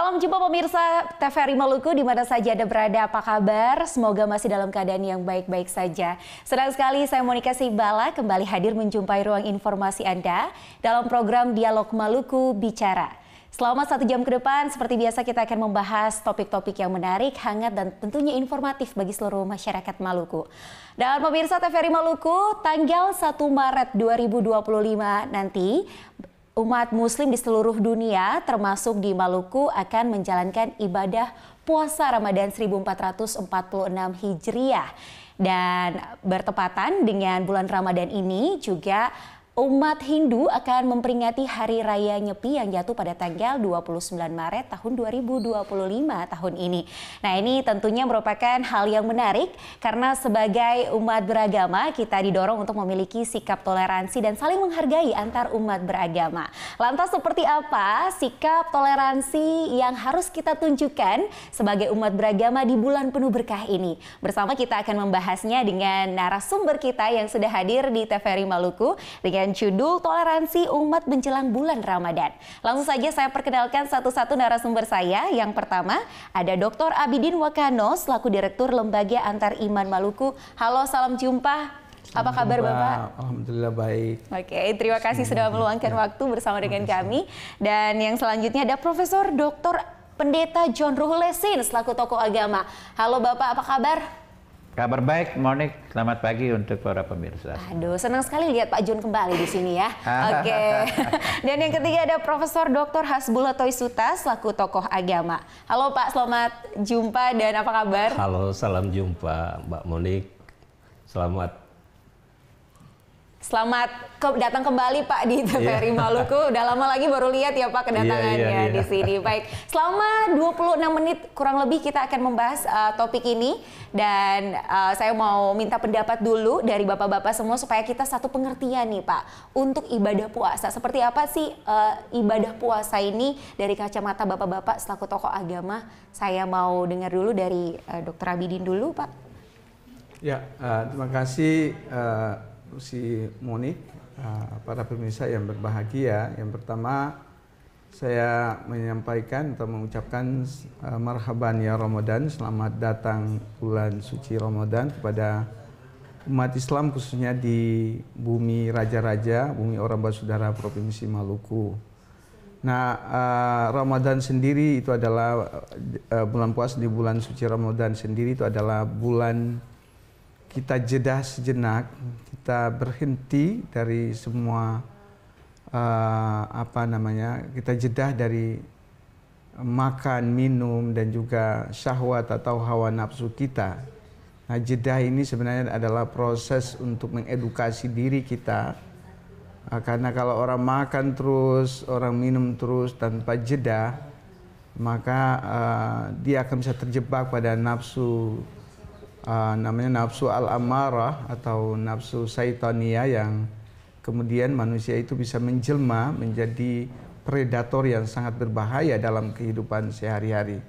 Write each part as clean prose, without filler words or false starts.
Salam jumpa pemirsa TVRI Maluku di mana saja Anda berada, apa kabar? Semoga masih dalam keadaan yang baik-baik saja. Senang sekali saya Monika Sibala kembali hadir menjumpai ruang informasi Anda dalam program Dialog Maluku Bicara. Selama 1 jam ke depan, seperti biasa kita akan membahas topik-topik yang menarik, hangat, dan tentunya informatif bagi seluruh masyarakat Maluku. Dan pemirsa TVRI Maluku, tanggal 1 Maret 2025 nanti, umat muslim di seluruh dunia termasuk di Maluku akan menjalankan ibadah puasa Ramadan 1446 Hijriah. Dan bertepatan dengan bulan Ramadan ini juga umat Hindu akan memperingati Hari Raya Nyepi yang jatuh pada tanggal 29 Maret tahun 2025 tahun ini. Nah, ini tentunya merupakan hal yang menarik karena sebagai umat beragama kita didorong untuk memiliki sikap toleransi dan saling menghargai antar umat beragama. Lantas seperti apa sikap toleransi yang harus kita tunjukkan sebagai umat beragama di bulan penuh berkah ini? Bersama kita akan membahasnya dengan narasumber kita yang sudah hadir di TVRI Maluku dengan judul Toleransi Umat Menjelang Bulan Ramadan. Langsung saja saya perkenalkan satu-satu narasumber saya. Yang pertama ada Dr. Abidin Wakano selaku Direktur Lembaga Antar Iman Maluku. Halo, salam jumpa. Apa kabar Bapak? Alhamdulillah baik. Oke, terima kasih sudah meluangkan waktu bersama dengan kami. Dan yang selanjutnya ada Profesor Dr. Pendeta John Ruhulesin selaku tokoh agama. Halo Bapak, apa kabar? Kabar baik, Monik. Selamat pagi untuk para pemirsa. Aduh, senang sekali lihat Pak John kembali di sini ya. Oke. Dan yang ketiga ada Profesor Dr. Hasbullah Toisuta selaku tokoh agama. Halo Pak, selamat jumpa dan apa kabar? Halo, salam jumpa Mbak Monik. Selamat datang kembali Pak di TVRI Maluku. Udah lama lagi baru lihat ya Pak kedatangannya di sini. Baik, selama 26 menit kurang lebih kita akan membahas topik ini. Dan saya mau minta pendapat dulu dari Bapak-Bapak semua supaya kita satu pengertian nih Pak. Untuk ibadah puasa, seperti apa sih ibadah puasa ini dari kacamata Bapak-Bapak selaku tokoh agama? Saya mau dengar dulu dari Dr. Abidin dulu Pak. Ya, terima kasih si Monik, para pemirsa yang berbahagia. Yang pertama saya menyampaikan atau mengucapkan marhaban ya Ramadan, selamat datang bulan suci Ramadan kepada umat Islam khususnya di bumi raja-raja, bumi orang basudara Provinsi Maluku. Nah, Ramadan sendiri itu adalah bulan puasa di bulan suci Ramadan sendiri itu adalah bulan kita jeda sejenak, kita berhenti dari semua kita jeda dari makan, minum dan juga syahwat atau hawa nafsu kita. Nah, jeda ini sebenarnya adalah proses untuk mengedukasi diri kita. Karena kalau orang makan terus, orang minum terus tanpa jeda, maka dia akan bisa terjebak pada nafsu namanya nafsu al-amarah atau nafsu syaitania yang kemudian manusia itu bisa menjelma menjadi predator yang sangat berbahaya dalam kehidupan sehari-hari.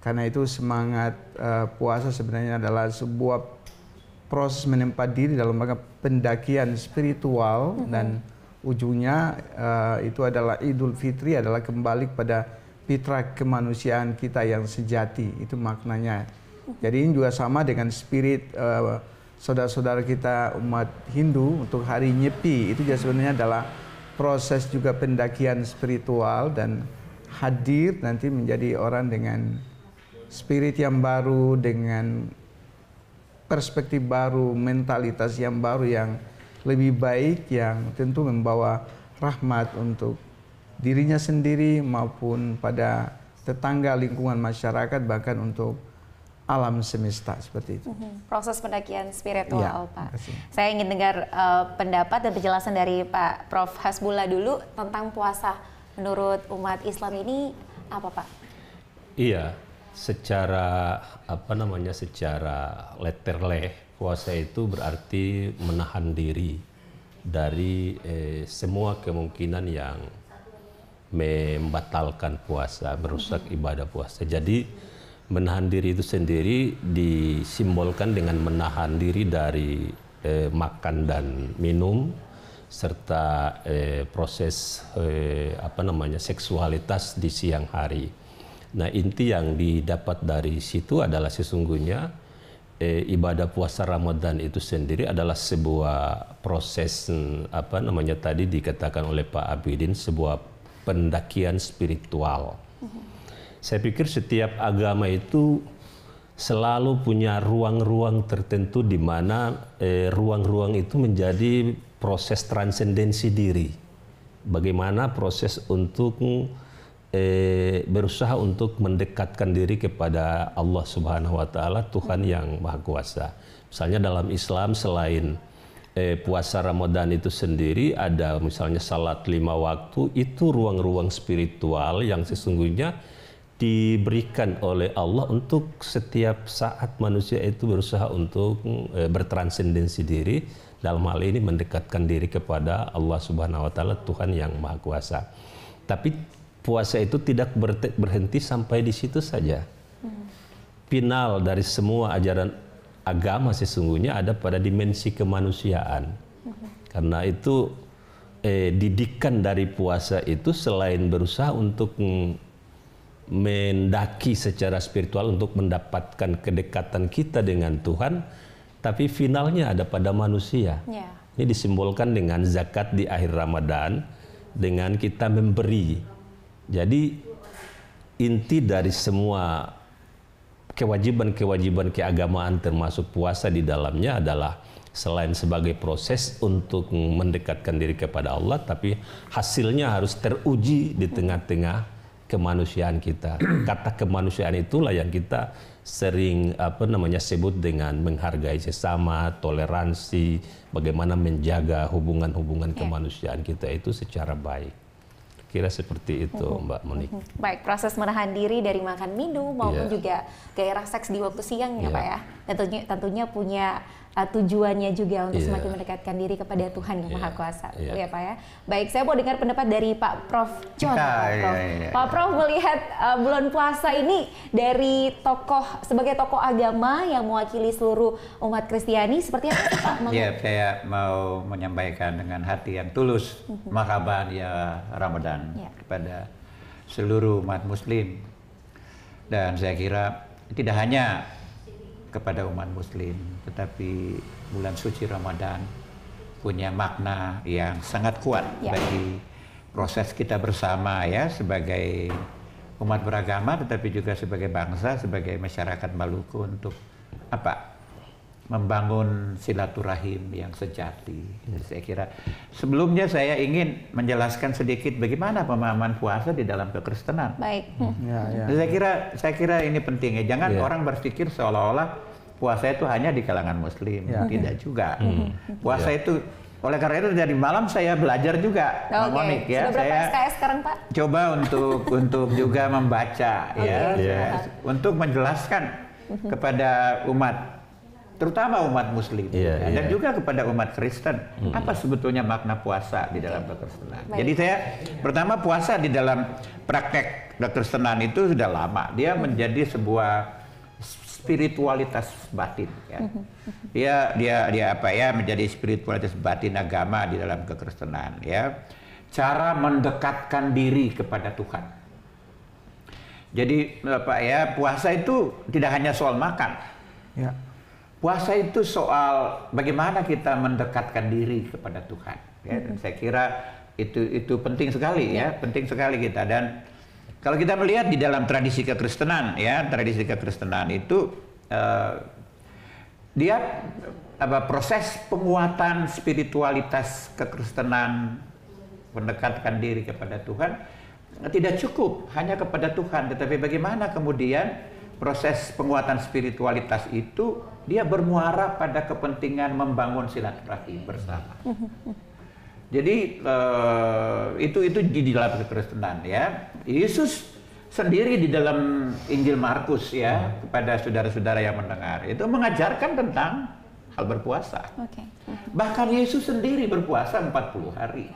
Karena itu semangat puasa sebenarnya adalah sebuah proses menempat diri dalam pendakian spiritual dan ujungnya itu adalah Idul Fitri, adalah kembali pada fitrah kemanusiaan kita yang sejati. Itu maknanya. Jadi ini juga sama dengan spirit saudara-saudara kita umat Hindu untuk hari Nyepi. Itu juga sebenarnya adalah proses juga pendakian spiritual dan hadir nanti menjadi orang dengan spirit yang baru, dengan perspektif baru, mentalitas yang baru yang lebih baik, yang tentu membawa rahmat untuk dirinya sendiri maupun pada tetangga, lingkungan masyarakat, bahkan untuk alam semesta seperti itu. Proses pendakian spiritual, ya, Pak. Saya ingin dengar pendapat dan penjelasan dari Pak Prof. Hasbullah dulu tentang puasa. Menurut umat Islam ini apa, Pak? Iya, secara secara letterleh puasa itu berarti menahan diri dari semua kemungkinan yang membatalkan puasa, merusak ibadah puasa. Jadi menahan diri itu sendiri disimbolkan dengan menahan diri dari makan dan minum serta proses seksualitas di siang hari. Nah, inti yang didapat dari situ adalah sesungguhnya ibadah puasa Ramadan itu sendiri adalah sebuah proses tadi dikatakan oleh Pak Abidin, sebuah pendakian spiritual. Saya pikir setiap agama itu selalu punya ruang-ruang tertentu di mana ruang-ruang itu menjadi proses transendensi diri. Bagaimana proses untuk berusaha untuk mendekatkan diri kepada Allah Subhanahu wa taala, Tuhan yang Maha Kuasa. Misalnya dalam Islam selain puasa Ramadan itu sendiri ada misalnya salat 5 waktu, itu ruang-ruang spiritual yang sesungguhnya diberikan oleh Allah untuk setiap saat manusia itu berusaha untuk bertransendensi diri, dalam hal ini mendekatkan diri kepada Allah Subhanahu wa taala, Tuhan yang Maha Kuasa. Tapi puasa itu tidak berhenti sampai di situ saja. Final dari semua ajaran agama sesungguhnya ada pada dimensi kemanusiaan. Karena itu didikan dari puasa itu selain berusaha untuk mendaki secara spiritual untuk mendapatkan kedekatan kita dengan Tuhan, tapi finalnya ada pada manusia. Ini disimbolkan dengan zakat di akhir Ramadan, dengan kita memberi. Jadi inti dari semua kewajiban-kewajiban keagamaan termasuk puasa di dalamnya adalah selain sebagai proses untuk mendekatkan diri kepada Allah, tapi hasilnya harus teruji di tengah-tengah kemanusiaan kita. Kata kemanusiaan itulah yang kita sering sebut dengan menghargai sesama, toleransi, bagaimana menjaga hubungan-hubungan kemanusiaan kita itu secara baik. Kira seperti itu, Mbak Monik. Baik, proses menahan diri dari makan minum maupun juga gairah seks di waktu siang ya Pak ya. Tentunya punya tujuannya juga untuk semakin mendekatkan diri kepada Tuhan yang Maha Kuasa. Ya Pak ya. Baik, saya mau dengar pendapat dari Pak Prof. John. Pak Prof melihat bulan puasa ini dari sebagai tokoh agama yang mewakili seluruh umat Kristiani seperti apa Pak? Iya, saya mau menyampaikan dengan hati yang tulus marhaban ya Ramadan kepada seluruh umat Muslim. Dan saya kira tidak hanya kepada umat Muslim, tetapi bulan suci Ramadan punya makna yang sangat kuat bagi proses kita bersama ya, sebagai umat beragama, tetapi juga sebagai bangsa, sebagai masyarakat Maluku untuk membangun silaturahim yang sejati. Saya kira sebelumnya saya ingin menjelaskan sedikit bagaimana pemahaman puasa di dalam kekristenan. Baik. Saya kira ini penting ya. Jangan orang berpikir seolah-olah puasa itu hanya di kalangan Muslim. Tidak juga. Puasa itu, oleh karena itu dari malam saya belajar juga, Mbak Monik ya. Sudah berapa SKS sekarang Pak? Coba untuk juga membaca untuk menjelaskan kepada umat, terutama umat Muslim dan juga kepada umat Kristen, apa sebetulnya makna puasa di dalam kekristenan. Jadi saya pertama, puasa di dalam praktek kekristenan itu sudah lama. Dia menjadi sebuah spiritualitas batin ya. Dia menjadi spiritualitas batin agama di dalam kekristenan ya. Cara mendekatkan diri kepada Tuhan. Jadi puasa itu tidak hanya soal makan. Puasa itu soal bagaimana kita mendekatkan diri kepada Tuhan. Ya. Dan saya kira itu penting sekali ya, penting sekali kita. Dan kalau kita melihat di dalam tradisi kekristenan ya, tradisi kekristenan itu dia proses penguatan spiritualitas kekristenan, mendekatkan diri kepada Tuhan tidak cukup hanya kepada Tuhan, tetapi bagaimana kemudian proses penguatan spiritualitas itu dia bermuara pada kepentingan membangun silaturahim bersama. Jadi itu di dalam kekristenan ya. Yesus sendiri di dalam Injil Markus ya, kepada saudara-saudara yang mendengar itu mengajarkan tentang hal berpuasa. Bahkan Yesus sendiri berpuasa 40 hari.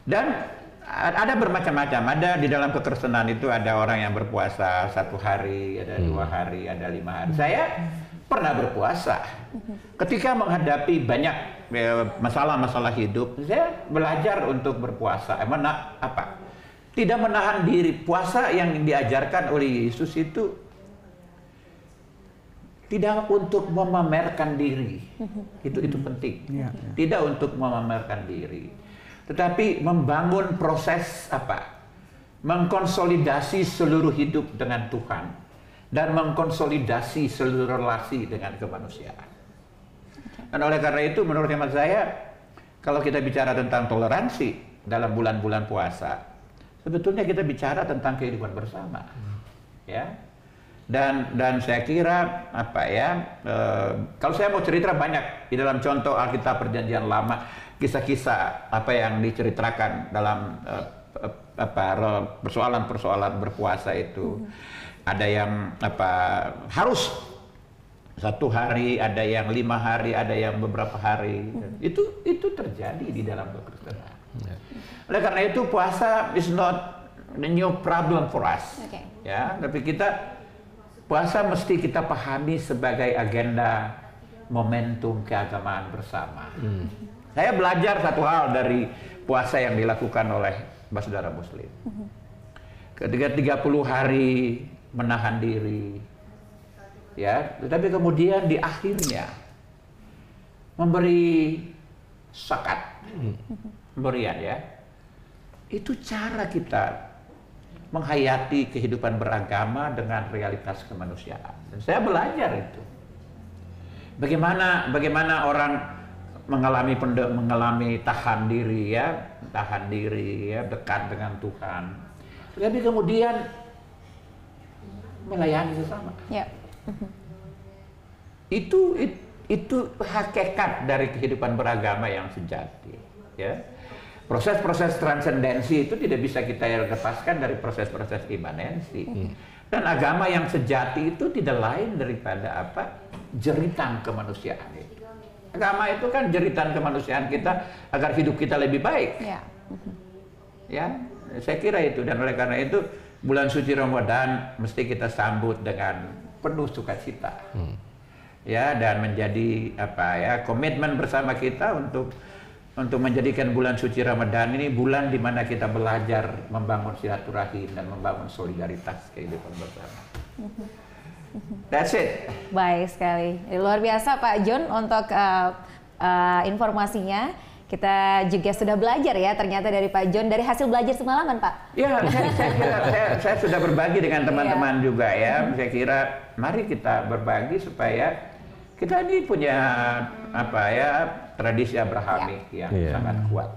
Dan ada bermacam-macam. Ada di dalam kekristenan itu ada orang yang berpuasa 1 hari, ada 2 hari, ada 5 hari. Saya pernah berpuasa. Ketika menghadapi banyak masalah-masalah hidup, saya belajar untuk berpuasa. Tidak menahan diri. Puasa yang diajarkan oleh Yesus itu tidak untuk memamerkan diri. Itu penting. Ya, ya. Tidak untuk memamerkan diri. Tetapi membangun proses apa? Mengkonsolidasi seluruh hidup dengan Tuhan dan mengkonsolidasi seluruh relasi dengan kemanusiaan. Dan oleh karena itu menurut hemat saya, kalau kita bicara tentang toleransi dalam bulan-bulan puasa, sebetulnya kita bicara tentang kehidupan bersama, ya. Dan saya kira apa ya, kalau saya mau cerita banyak di dalam contoh Alkitab Perjanjian Lama, kisah-kisah apa yang diceritakan dalam persoalan-persoalan berpuasa itu. Ada yang harus 1 hari, ada yang 5 hari, ada yang beberapa hari. Itu terjadi di dalam kekristenan. Oleh karena itu puasa is not a new problem for us. Ya, tapi puasa mesti kita pahami sebagai agenda momentum keagamaan bersama. Saya belajar satu hal dari puasa yang dilakukan oleh saudara Muslim. Ketika 30 hari menahan diri, ya, tetapi kemudian di akhirnya memberi zakat, pemberian, ya. Itu cara kita menghayati kehidupan beragama dengan realitas kemanusiaan. Dan saya belajar itu. Bagaimana orang mengalami tahan diri, ya, dekat dengan Tuhan. Tapi kemudian melayani sesama. Ya. Itu hakikat dari kehidupan beragama yang sejati, ya. Proses-proses transendensi itu tidak bisa kita lepaskan dari proses-proses imanensi. Dan agama yang sejati itu tidak lain daripada jeritan kemanusiaan itu. Agama itu kan jeritan kemanusiaan kita agar hidup kita lebih baik. Ya. Ya, saya kira itu. Dan oleh karena itu bulan suci Ramadan mesti kita sambut dengan penuh sukacita. Ya, dan menjadi komitmen bersama kita untuk menjadikan bulan suci Ramadan ini bulan di mana kita belajar membangun silaturahim dan membangun solidaritas kehidupan bersama. That's it. Baik sekali. Luar biasa Pak John untuk informasinya. Kita juga sudah belajar ya ternyata dari Pak John dari hasil belajar semalaman, Pak. Ya, saya sudah berbagi dengan teman-teman juga ya. Saya kira mari kita berbagi supaya kita ini punya tradisi Abrahamik yang sangat kuat.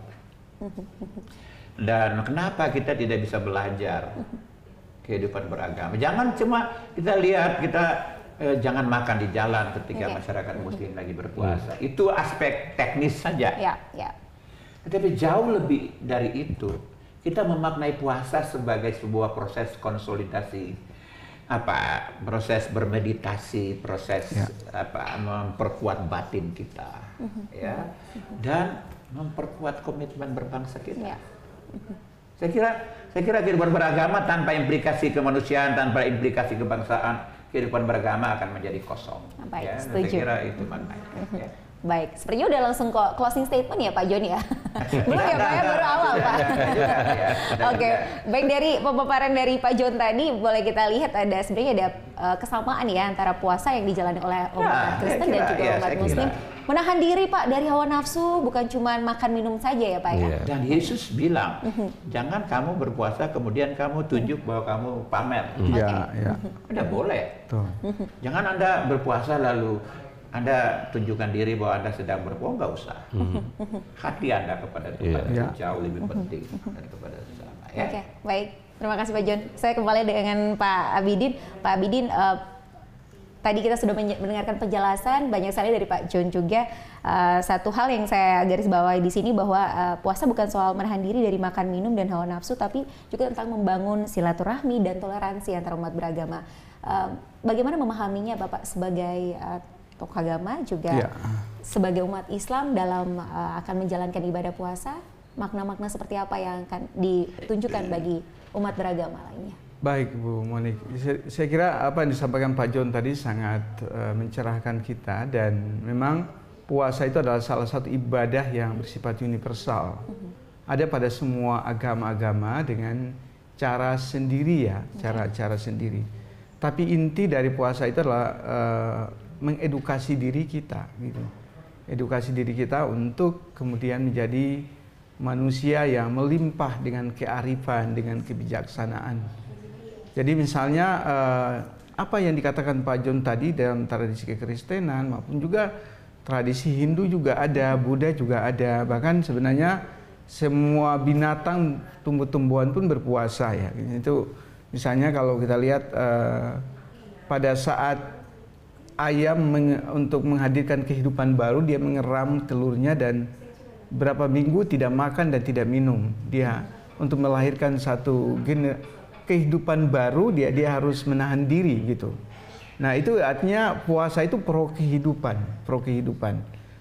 Dan kenapa kita tidak bisa belajar kehidupan beragama? Jangan cuma kita lihat jangan makan di jalan ketika masyarakat Muslim lagi berpuasa. Itu aspek teknis saja. Tetapi jauh lebih dari itu, kita memaknai puasa sebagai sebuah proses konsolidasi, proses bermeditasi, proses memperkuat batin kita, ya, dan memperkuat komitmen berbangsa kita. Saya kira kehidupan beragama tanpa implikasi kemanusiaan, tanpa implikasi kebangsaan, kehidupan beragama akan menjadi kosong. Baik, ya, setuju. Saya kira itu maknanya. Ya. Baik, sepertinya udah langsung closing statement ya Pak John ya? Belum ya Pak, baru awal Pak. Oke, baik, dari pemaparan dari Pak John tadi boleh kita lihat sebenarnya ada kesamaan ya antara puasa yang dijalani oleh umat Kristen dan juga umat Muslim. Menahan diri Pak dari hawa nafsu, bukan cuma makan minum saja ya Pak ya? Dan Yesus bilang, jangan kamu berpuasa kemudian kamu tunjuk bahwa kamu pamer. Iya, iya. Tidak boleh. Tuh. Jangan Anda berpuasa lalu Anda tunjukkan diri bahwa Anda sedang berbohong, nggak usah. Hati Anda kepada Tuhan itu jauh lebih penting dan kepada sesama. Ya? Oke, baik. Terima kasih Pak John. Saya kembali dengan Pak Abidin. Pak Abidin, tadi kita sudah mendengarkan penjelasan banyak sekali dari Pak John juga. Satu hal yang saya garis bawahi di sini bahwa puasa bukan soal menahan diri dari makan minum dan hawa nafsu, tapi juga tentang membangun silaturahmi dan toleransi antara umat beragama. Bagaimana memahaminya Bapak sebagai tokoh agama juga sebagai umat Islam dalam akan menjalankan ibadah puasa, makna-makna seperti apa yang akan ditunjukkan bagi umat beragama lainnya? Baik Bu Monik, saya kira apa yang disampaikan Pak John tadi sangat mencerahkan kita, dan memang puasa itu adalah salah satu ibadah yang bersifat universal. Ada pada semua agama-agama dengan cara sendiri ya, cara sendiri. Tapi inti dari puasa itu adalah mengedukasi diri kita, gitu. Edukasi diri kita untuk kemudian menjadi manusia yang melimpah dengan kearifan, dengan kebijaksanaan. Jadi misalnya apa yang dikatakan Pak John tadi dalam tradisi kekristenan maupun juga tradisi Hindu juga ada, Buddha juga ada. Bahkan sebenarnya semua binatang, tumbuh-tumbuhan pun berpuasa ya. Itu misalnya kalau kita lihat pada saat ayam untuk menghadirkan kehidupan baru, dia mengeram telurnya dan berapa minggu tidak makan dan tidak minum. Dia untuk melahirkan satu kehidupan baru, dia harus menahan diri gitu. Nah itu artinya puasa itu pro kehidupan.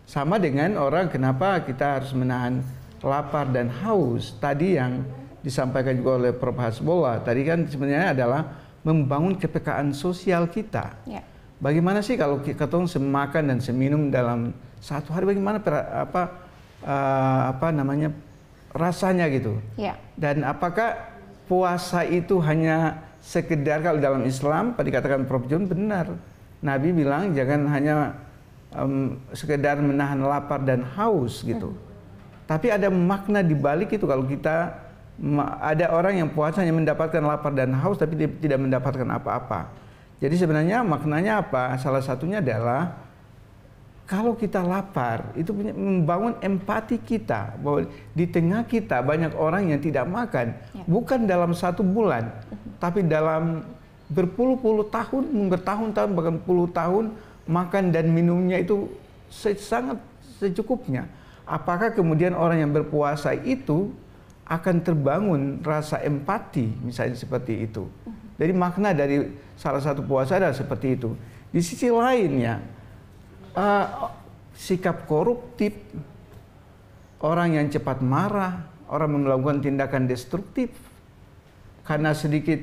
Sama dengan orang, kenapa kita harus menahan lapar dan haus. Tadi yang disampaikan juga oleh Prof. Hasbullah, tadi kan sebenarnya adalah membangun kepekaan sosial kita. Ya. Bagaimana sih kalau kita semakan dan seminum dalam satu hari, bagaimana rasanya gitu. Ya. Dan apakah puasa itu hanya sekedar, kalau dalam Islam, pada dikatakan Prof. John benar. Nabi bilang jangan hanya sekedar menahan lapar dan haus gitu. Tapi ada makna di balik itu. Kalau kita ada orang yang puasanya mendapatkan lapar dan haus tapi tidak mendapatkan apa-apa. Jadi sebenarnya maknanya apa? Salah satunya adalah kalau kita lapar, itu membangun empati kita bahwa di tengah kita banyak orang yang tidak makan, bukan dalam 1 bulan, tapi dalam berpuluh-puluh tahun, bertahun-tahun, bahkan puluh tahun, makan dan minumnya itu sangat secukupnya. Apakah kemudian orang yang berpuasa itu akan terbangun rasa empati, misalnya seperti itu. Jadi makna dari salah satu puasa adalah seperti itu. Di sisi lainnya, sikap koruptif, orang yang cepat marah, orang melakukan tindakan destruktif karena sedikit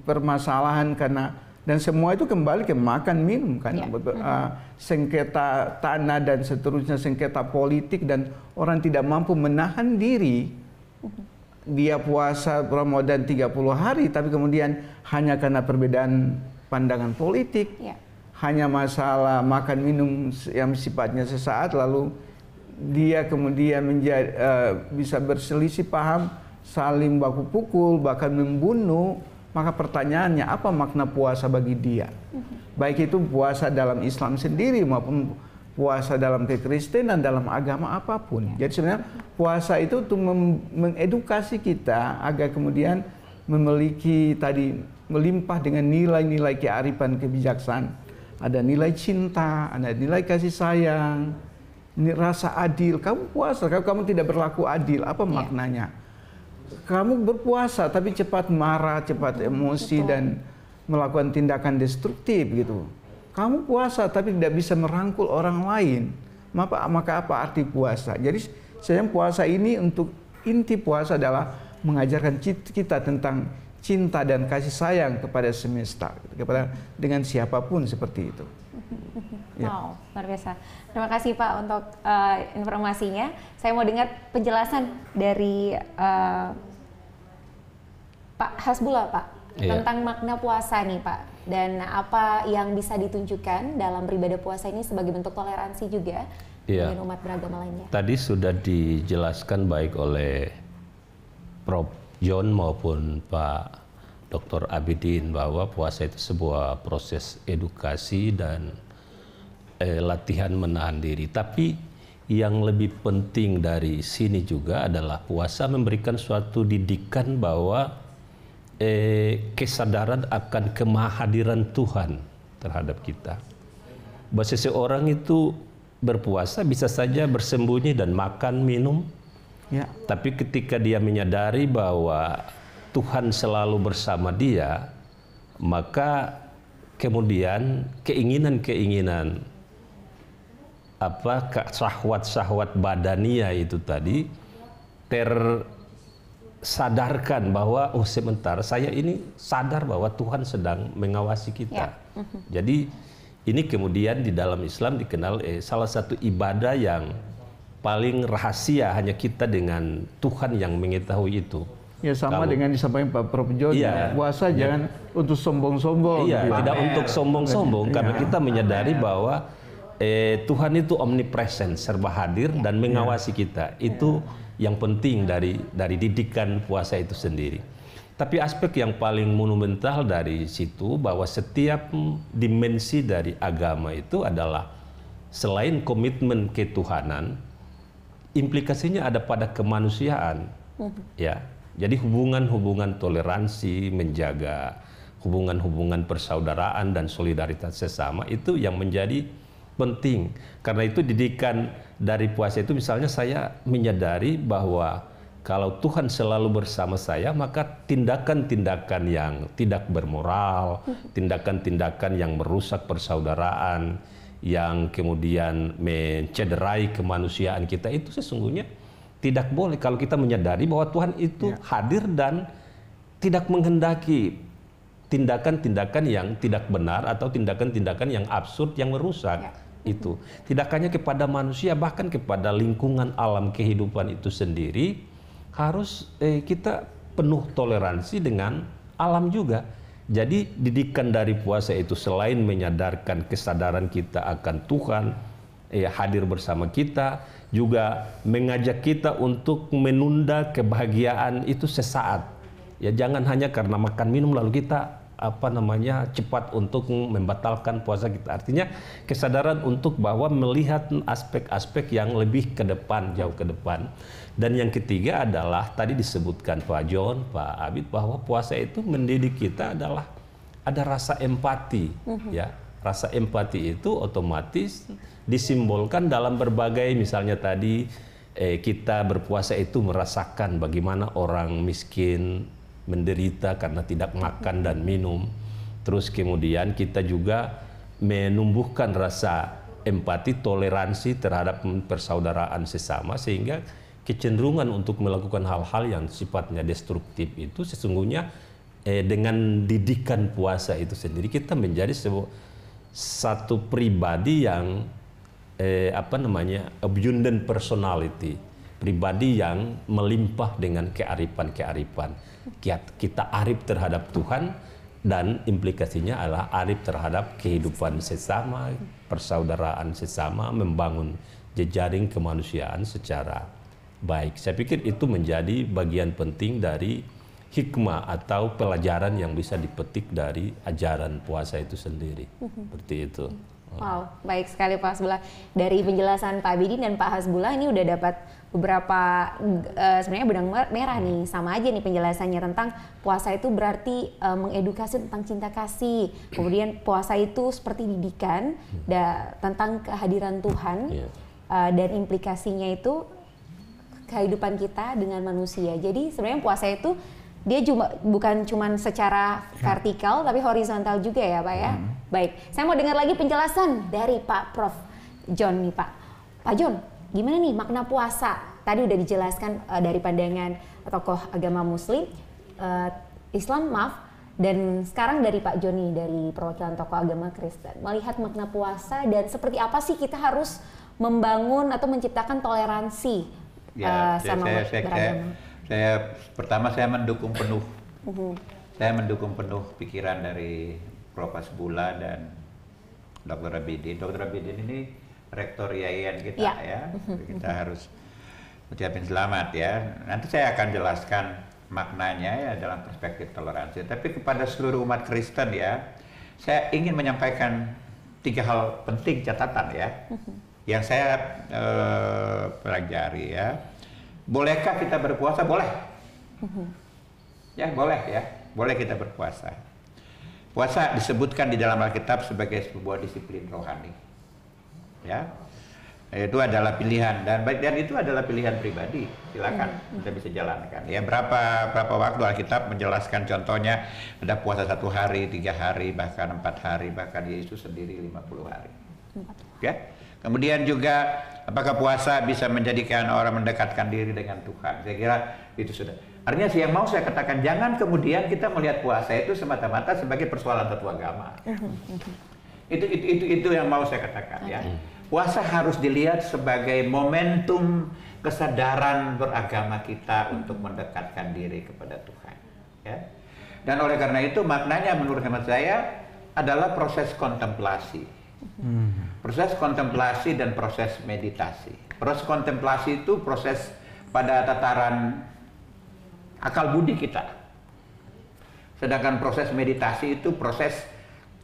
permasalahan, dan semua itu kembali ke makan minum kan, sengketa tanah dan seterusnya, sengketa politik, dan orang tidak mampu menahan diri. Dia puasa Ramadan 30 hari tapi kemudian hanya karena perbedaan pandangan politik, hanya masalah makan minum yang sifatnya sesaat, lalu dia kemudian bisa berselisih paham, saling baku pukul, bahkan membunuh. Maka pertanyaannya, apa makna puasa bagi dia? Baik itu puasa dalam Islam sendiri maupun puasa dalam kekristenan, dalam agama apapun. Jadi sebenarnya puasa itu untuk mengedukasi kita agar kemudian memiliki melimpah dengan nilai-nilai kearifan, kebijaksanaan. Ada nilai cinta, ada nilai kasih sayang, rasa adil. Kamu puasa, kalau kamu tidak berlaku adil, apa maknanya? Kamu berpuasa tapi cepat marah, cepat emosi, dan melakukan tindakan destruktif gitu. Kamu puasa tapi tidak bisa merangkul orang lain. Maka apa arti puasa? Jadi saya puasa ini, untuk inti puasa adalah mengajarkan kita tentang cinta dan kasih sayang kepada semesta, dengan siapapun seperti itu. Wow, luar biasa. Terima kasih Pak untuk informasinya. Saya mau dengar penjelasan dari Pak Hasbullah, Pak, tentang makna puasa nih Pak, dan apa yang bisa ditunjukkan dalam beribadah puasa ini sebagai bentuk toleransi juga dengan umat beragama lainnya. Tadi sudah dijelaskan baik oleh Prof. John maupun Pak Dr. Abidin bahwa puasa itu sebuah proses edukasi dan latihan menahan diri. Tapi yang lebih penting dari sini juga adalah puasa memberikan suatu didikan bahwa kesadaran akan kemahadiran Tuhan terhadap kita. Bahwa seseorang itu berpuasa bisa saja bersembunyi dan makan, minum. Tapi ketika dia menyadari bahwa Tuhan selalu bersama dia, maka kemudian keinginan-keinginan syahwat-syahwat badania itu tadi tersadarkan bahwa sebentar, saya ini sadar bahwa Tuhan sedang mengawasi kita. Jadi ini kemudian di dalam Islam dikenal salah satu ibadah yang paling rahasia hanya kita dengan Tuhan yang mengetahui itu. Ya sama dengan disampaikan Pak Prof. John, Iya, puasa jangan untuk sombong-sombong. Iya, gitu. tidak untuk sombong-sombong, karena kita menyadari bahwa Tuhan itu omnipresent, serba hadir dan mengawasi kita. Itu yang penting dari didikan puasa itu sendiri. Tapi aspek yang paling monumental dari situ bahwa setiap dimensi dari agama itu adalah selain komitmen ketuhanan, implikasinya ada pada kemanusiaan. Ya. Jadi hubungan-hubungan toleransi, menjaga hubungan-hubungan persaudaraan dan solidaritas sesama itu yang menjadi penting. Karena itu didikan dari puasa itu, misalnya saya menyadari bahwa kalau Tuhan selalu bersama saya, maka tindakan-tindakan yang tidak bermoral, tindakan-tindakan yang merusak persaudaraan, yang kemudian mencederai kemanusiaan kita itu sesungguhnya tidak boleh kalau kita menyadari bahwa Tuhan itu hadir dan tidak menghendaki tindakan-tindakan yang tidak benar atau tindakan-tindakan yang absurd yang merusak itu. Tidak hanya kepada manusia, bahkan kepada lingkungan alam kehidupan itu sendiri harus kita penuh toleransi dengan alam juga. Jadi didikan dari puasa itu selain menyadarkan kesadaran kita akan Tuhan hadir bersama kita, juga mengajak kita untuk menunda kebahagiaan itu sesaat. Ya jangan hanya karena makan minum lalu kita cepat untuk membatalkan puasa kita. Artinya kesadaran untuk bahwa melihat aspek-aspek yang lebih ke depan, jauh ke depan. Dan yang ketiga adalah tadi disebutkan Pak John, Pak Abid, bahwa puasa itu mendidik kita adalah ada rasa empati. Ya, rasa empati itu otomatis disimbolkan dalam berbagai, misalnya tadi kita berpuasa itu merasakan bagaimana orang miskin menderita karena tidak makan dan minum. Terus kemudian kita juga menumbuhkan rasa empati, toleransi terhadap persaudaraan sesama, sehingga kecenderungan untuk melakukan hal-hal yang sifatnya destruktif itu sesungguhnya dengan didikan puasa itu sendiri kita menjadi satu pribadi yang abundant personality, pribadi yang melimpah dengan kearifan-kearifan. Kita arif terhadap Tuhan dan implikasinya adalah arif terhadap kehidupan sesama, persaudaraan sesama, membangun jejaring kemanusiaan secara baik. Saya pikir itu menjadi bagian penting dari hikmah atau pelajaran yang bisa dipetik dari ajaran puasa itu sendiri. Seperti itu. Wow, baik sekali Pak Hasbullah. Dari penjelasan Pak Abidin dan Pak Hasbullah ini udah dapat beberapa sebenarnya benang merah nih, sama aja nih penjelasannya tentang puasa itu berarti mengedukasi tentang cinta kasih. Kemudian puasa itu seperti didikan tentang kehadiran Tuhan dan implikasinya itu kehidupan kita dengan manusia. Jadi sebenarnya puasa itu dia bukan cuma secara vertikal tapi horizontal juga ya Pak ya. Baik, saya mau dengar lagi penjelasan dari Pak Prof. John nih Pak. Pak John, gimana nih makna puasa? Tadi udah dijelaskan dari pandangan tokoh agama Muslim, Islam dan sekarang dari Pak John nih dari perwakilan tokoh agama Kristen. Melihat makna puasa dan seperti apa sih kita harus membangun atau menciptakan toleransi sama beragama. Pertama saya mendukung penuh. Saya mendukung penuh pikiran dari Prof. Hasbullah dan Dr. Abidin. Dr. Abidin ini rektor yayan kita ya. Kita harus ucapin selamat ya. Nanti saya akan jelaskan maknanya ya dalam perspektif toleransi. Tapi kepada seluruh umat Kristen ya, saya ingin menyampaikan 3 hal penting catatan ya. Yang saya pelajari ya. Bolehkah kita berpuasa? Boleh. Ya, boleh ya. Boleh kita berpuasa. Puasa disebutkan di dalam Alkitab sebagai sebuah disiplin rohani. Ya. Itu adalah pilihan dan itu adalah pilihan pribadi. Silakan kita bisa jalankan. Ya, berapa waktu Alkitab menjelaskan contohnya ada puasa 1 hari, 3 hari, bahkan 4 hari, bahkan Yesus sendiri 50 hari. Ya. Kemudian juga apakah puasa bisa menjadikan orang mendekatkan diri dengan Tuhan? Saya kira itu sudah. Artinya yang mau saya katakan, jangan kemudian kita melihat puasa itu semata-mata sebagai persoalan satu agama. Itu yang mau saya katakan ya. puasa harus dilihat sebagai momentum kesadaran beragama kita untuk mendekatkan diri kepada Tuhan. Ya. Dan oleh karena itu maknanya menurut hemat saya adalah proses kontemplasi. Proses kontemplasi dan proses meditasi. Proses kontemplasi itu proses pada tataran akal budi kita. Sedangkan proses meditasi itu proses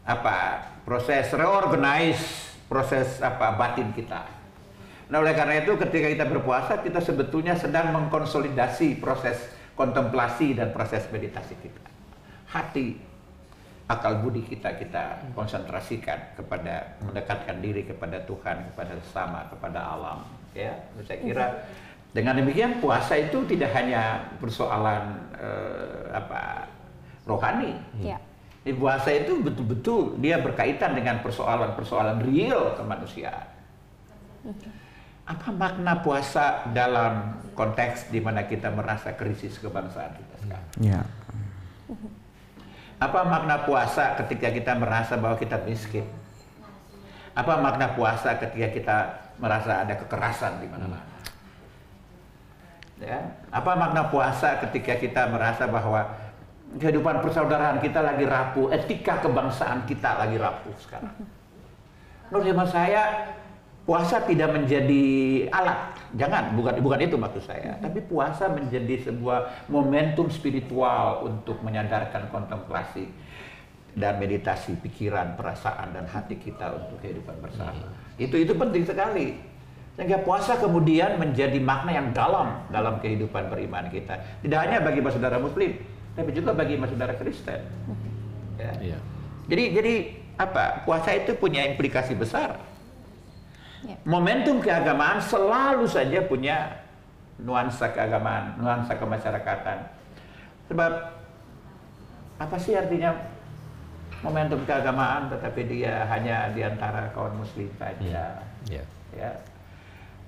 apa? Proses reorganize, proses apa? Batin kita. Nah, oleh karena itu ketika kita berpuasa kita sebetulnya sedang mengkonsolidasi proses kontemplasi dan proses meditasi kita. Hati, akal budi kita konsentrasikan kepada mendekatkan diri kepada Tuhan, kepada sesama, kepada alam. Ya, saya kira dengan demikian puasa itu tidak hanya persoalan rohani. Ya. Di puasa itu betul-betul dia berkaitan dengan persoalan-persoalan real kemanusiaan. Apa makna puasa dalam konteks di mana kita merasa krisis kebangsaan kita sekarang? Ya. Apa makna puasa ketika kita merasa bahwa kita miskin? Apa makna puasa ketika kita merasa ada kekerasan di mana-mana? Ya. Apa makna puasa ketika kita merasa bahwa kehidupan persaudaraan kita lagi rapuh, etika kebangsaan kita lagi rapuh sekarang? Menurut hemat saya, puasa tidak menjadi alat, bukan itu maksud saya. Tapi puasa menjadi sebuah momentum spiritual untuk menyadarkan kontemplasi dan meditasi pikiran, perasaan dan hati kita untuk kehidupan bersama. Itu penting sekali. Sehingga puasa kemudian menjadi makna yang dalam kehidupan beriman kita. Tidak hanya bagi saudara Muslim, tapi juga bagi saudara Kristen. Ya. Jadi apa? Puasa itu punya implikasi besar. Momentum keagamaan selalu saja punya nuansa keagamaan, nuansa kemasyarakatan. Sebab apa sih artinya momentum keagamaan tetapi dia hanya di antara kaum muslim saja? Ya.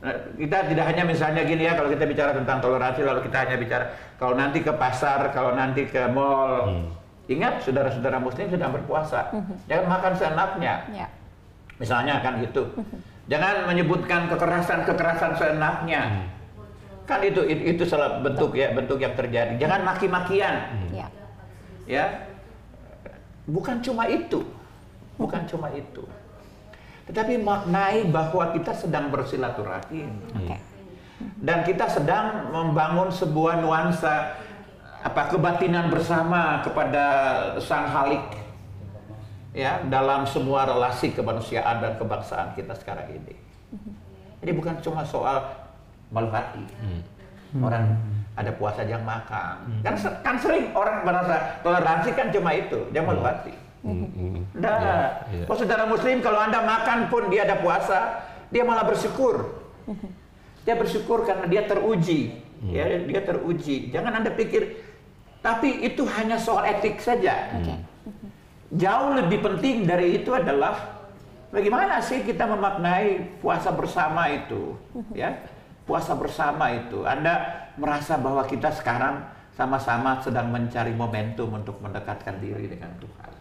Nah, kita tidak hanya misalnya gini ya, kalau kita bicara tentang toleransi lalu kita hanya bicara kalau nanti ke pasar, kalau nanti ke mall. Ingat saudara-saudara muslim sedang berpuasa. Jangan makan seenaknya. Misalnya kan gitu. Jangan menyebutkan kekerasan seenaknya. Kan itu salah bentuk yang terjadi. Jangan maki-makian. Ya. Bukan cuma itu. Tetapi maknai bahwa kita sedang bersilaturahim. Dan kita sedang membangun sebuah nuansa kebatinan bersama kepada Sang Halik. Ya, dalam semua relasi kemanusiaan dan kebangsaan kita sekarang ini. Jadi bukan cuma soal malu hati. Orang ada puasa jangan makan. Kan sering orang merasa toleransi kan cuma itu, jangan malu hati. Saudara Muslim kalau Anda makan pun dia ada puasa, dia malah bersyukur. Dia bersyukur karena dia teruji. Ya, dia teruji. Jangan Anda pikir tapi itu hanya soal etik saja. Jauh lebih penting dari itu adalah bagaimana sih kita memaknai puasa bersama itu, ya? Puasa bersama itu, Anda merasa bahwa kita sekarang sama-sama sedang mencari momentum untuk mendekatkan diri dengan Tuhan.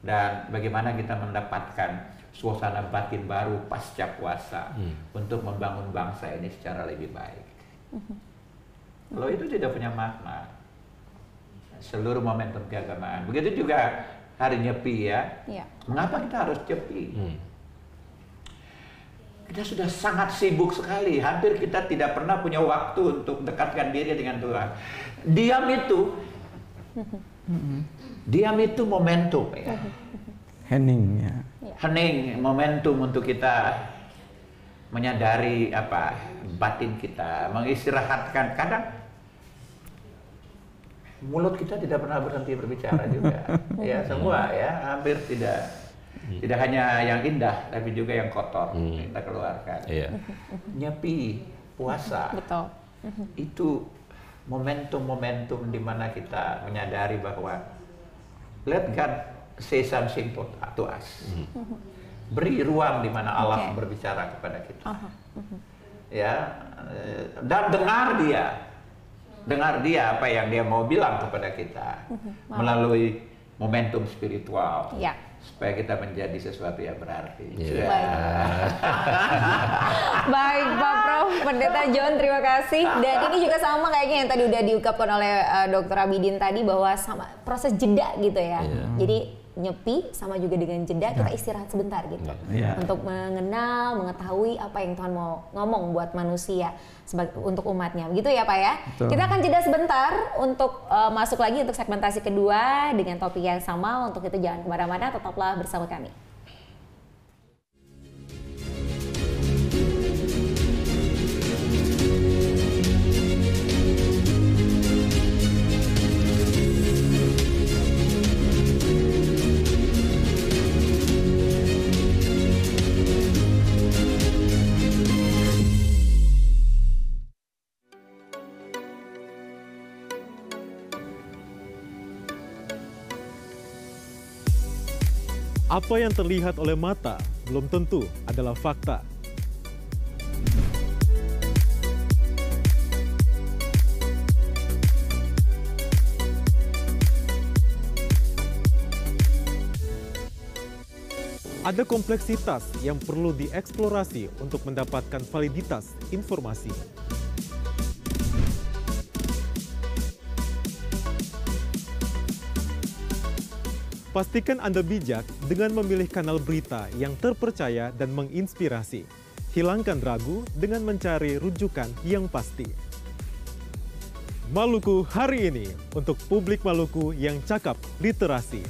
Dan bagaimana kita mendapatkan suasana batin baru pasca puasa untuk membangun bangsa ini secara lebih baik. Kalau itu tidak punya makna, seluruh momentum keagamaan. Begitu juga hari Nyepi ya. Mengapa kita harus Nyepi? Kita sudah sangat sibuk sekali. Hampir kita tidak pernah punya waktu untuk dekatkan diri dengan Tuhan. Diam itu momentum ya. Hening ya. Hening, momentum untuk kita menyadari batin kita, mengistirahatkan. Kadang mulut kita tidak pernah berhenti berbicara juga. Ya, semua ya, hampir tidak hanya yang indah tapi juga yang kotor kita keluarkan. Nyepi, puasa. Betul. Itu momentum-momentum di mana kita menyadari bahwa let God say something to us. Beri ruang di mana Allah berbicara kepada kita. Ya, dan dengar dia apa yang dia mau bilang kepada kita melalui momentum spiritual. supaya kita menjadi sesuatu yang berarti. Baik Pak Prof, Pendeta John, terima kasih. Dan ini juga sama kayaknya yang tadi udah diungkapkan oleh Dr. Abidin tadi, bahwa sama proses jeda gitu ya. Jadi nyepi sama juga dengan jeda, kita istirahat sebentar gitu. Untuk mengenal, mengetahui apa yang Tuhan mau ngomong buat manusia untuk umatnya. Begitu ya Pak ya? Betul. Kita akan jeda sebentar untuk masuk lagi untuk segmentasi kedua dengan topik yang sama. Untuk itu jangan kemana-mana, tetaplah bersama kami. Apa yang terlihat oleh mata belum tentu adalah fakta. Ada kompleksitas yang perlu dieksplorasi untuk mendapatkan validitas informasi. Pastikan Anda bijak dengan memilih kanal berita yang terpercaya dan menginspirasi. Hilangkan ragu dengan mencari rujukan yang pasti. Maluku hari ini untuk publik Maluku yang cakap literasi.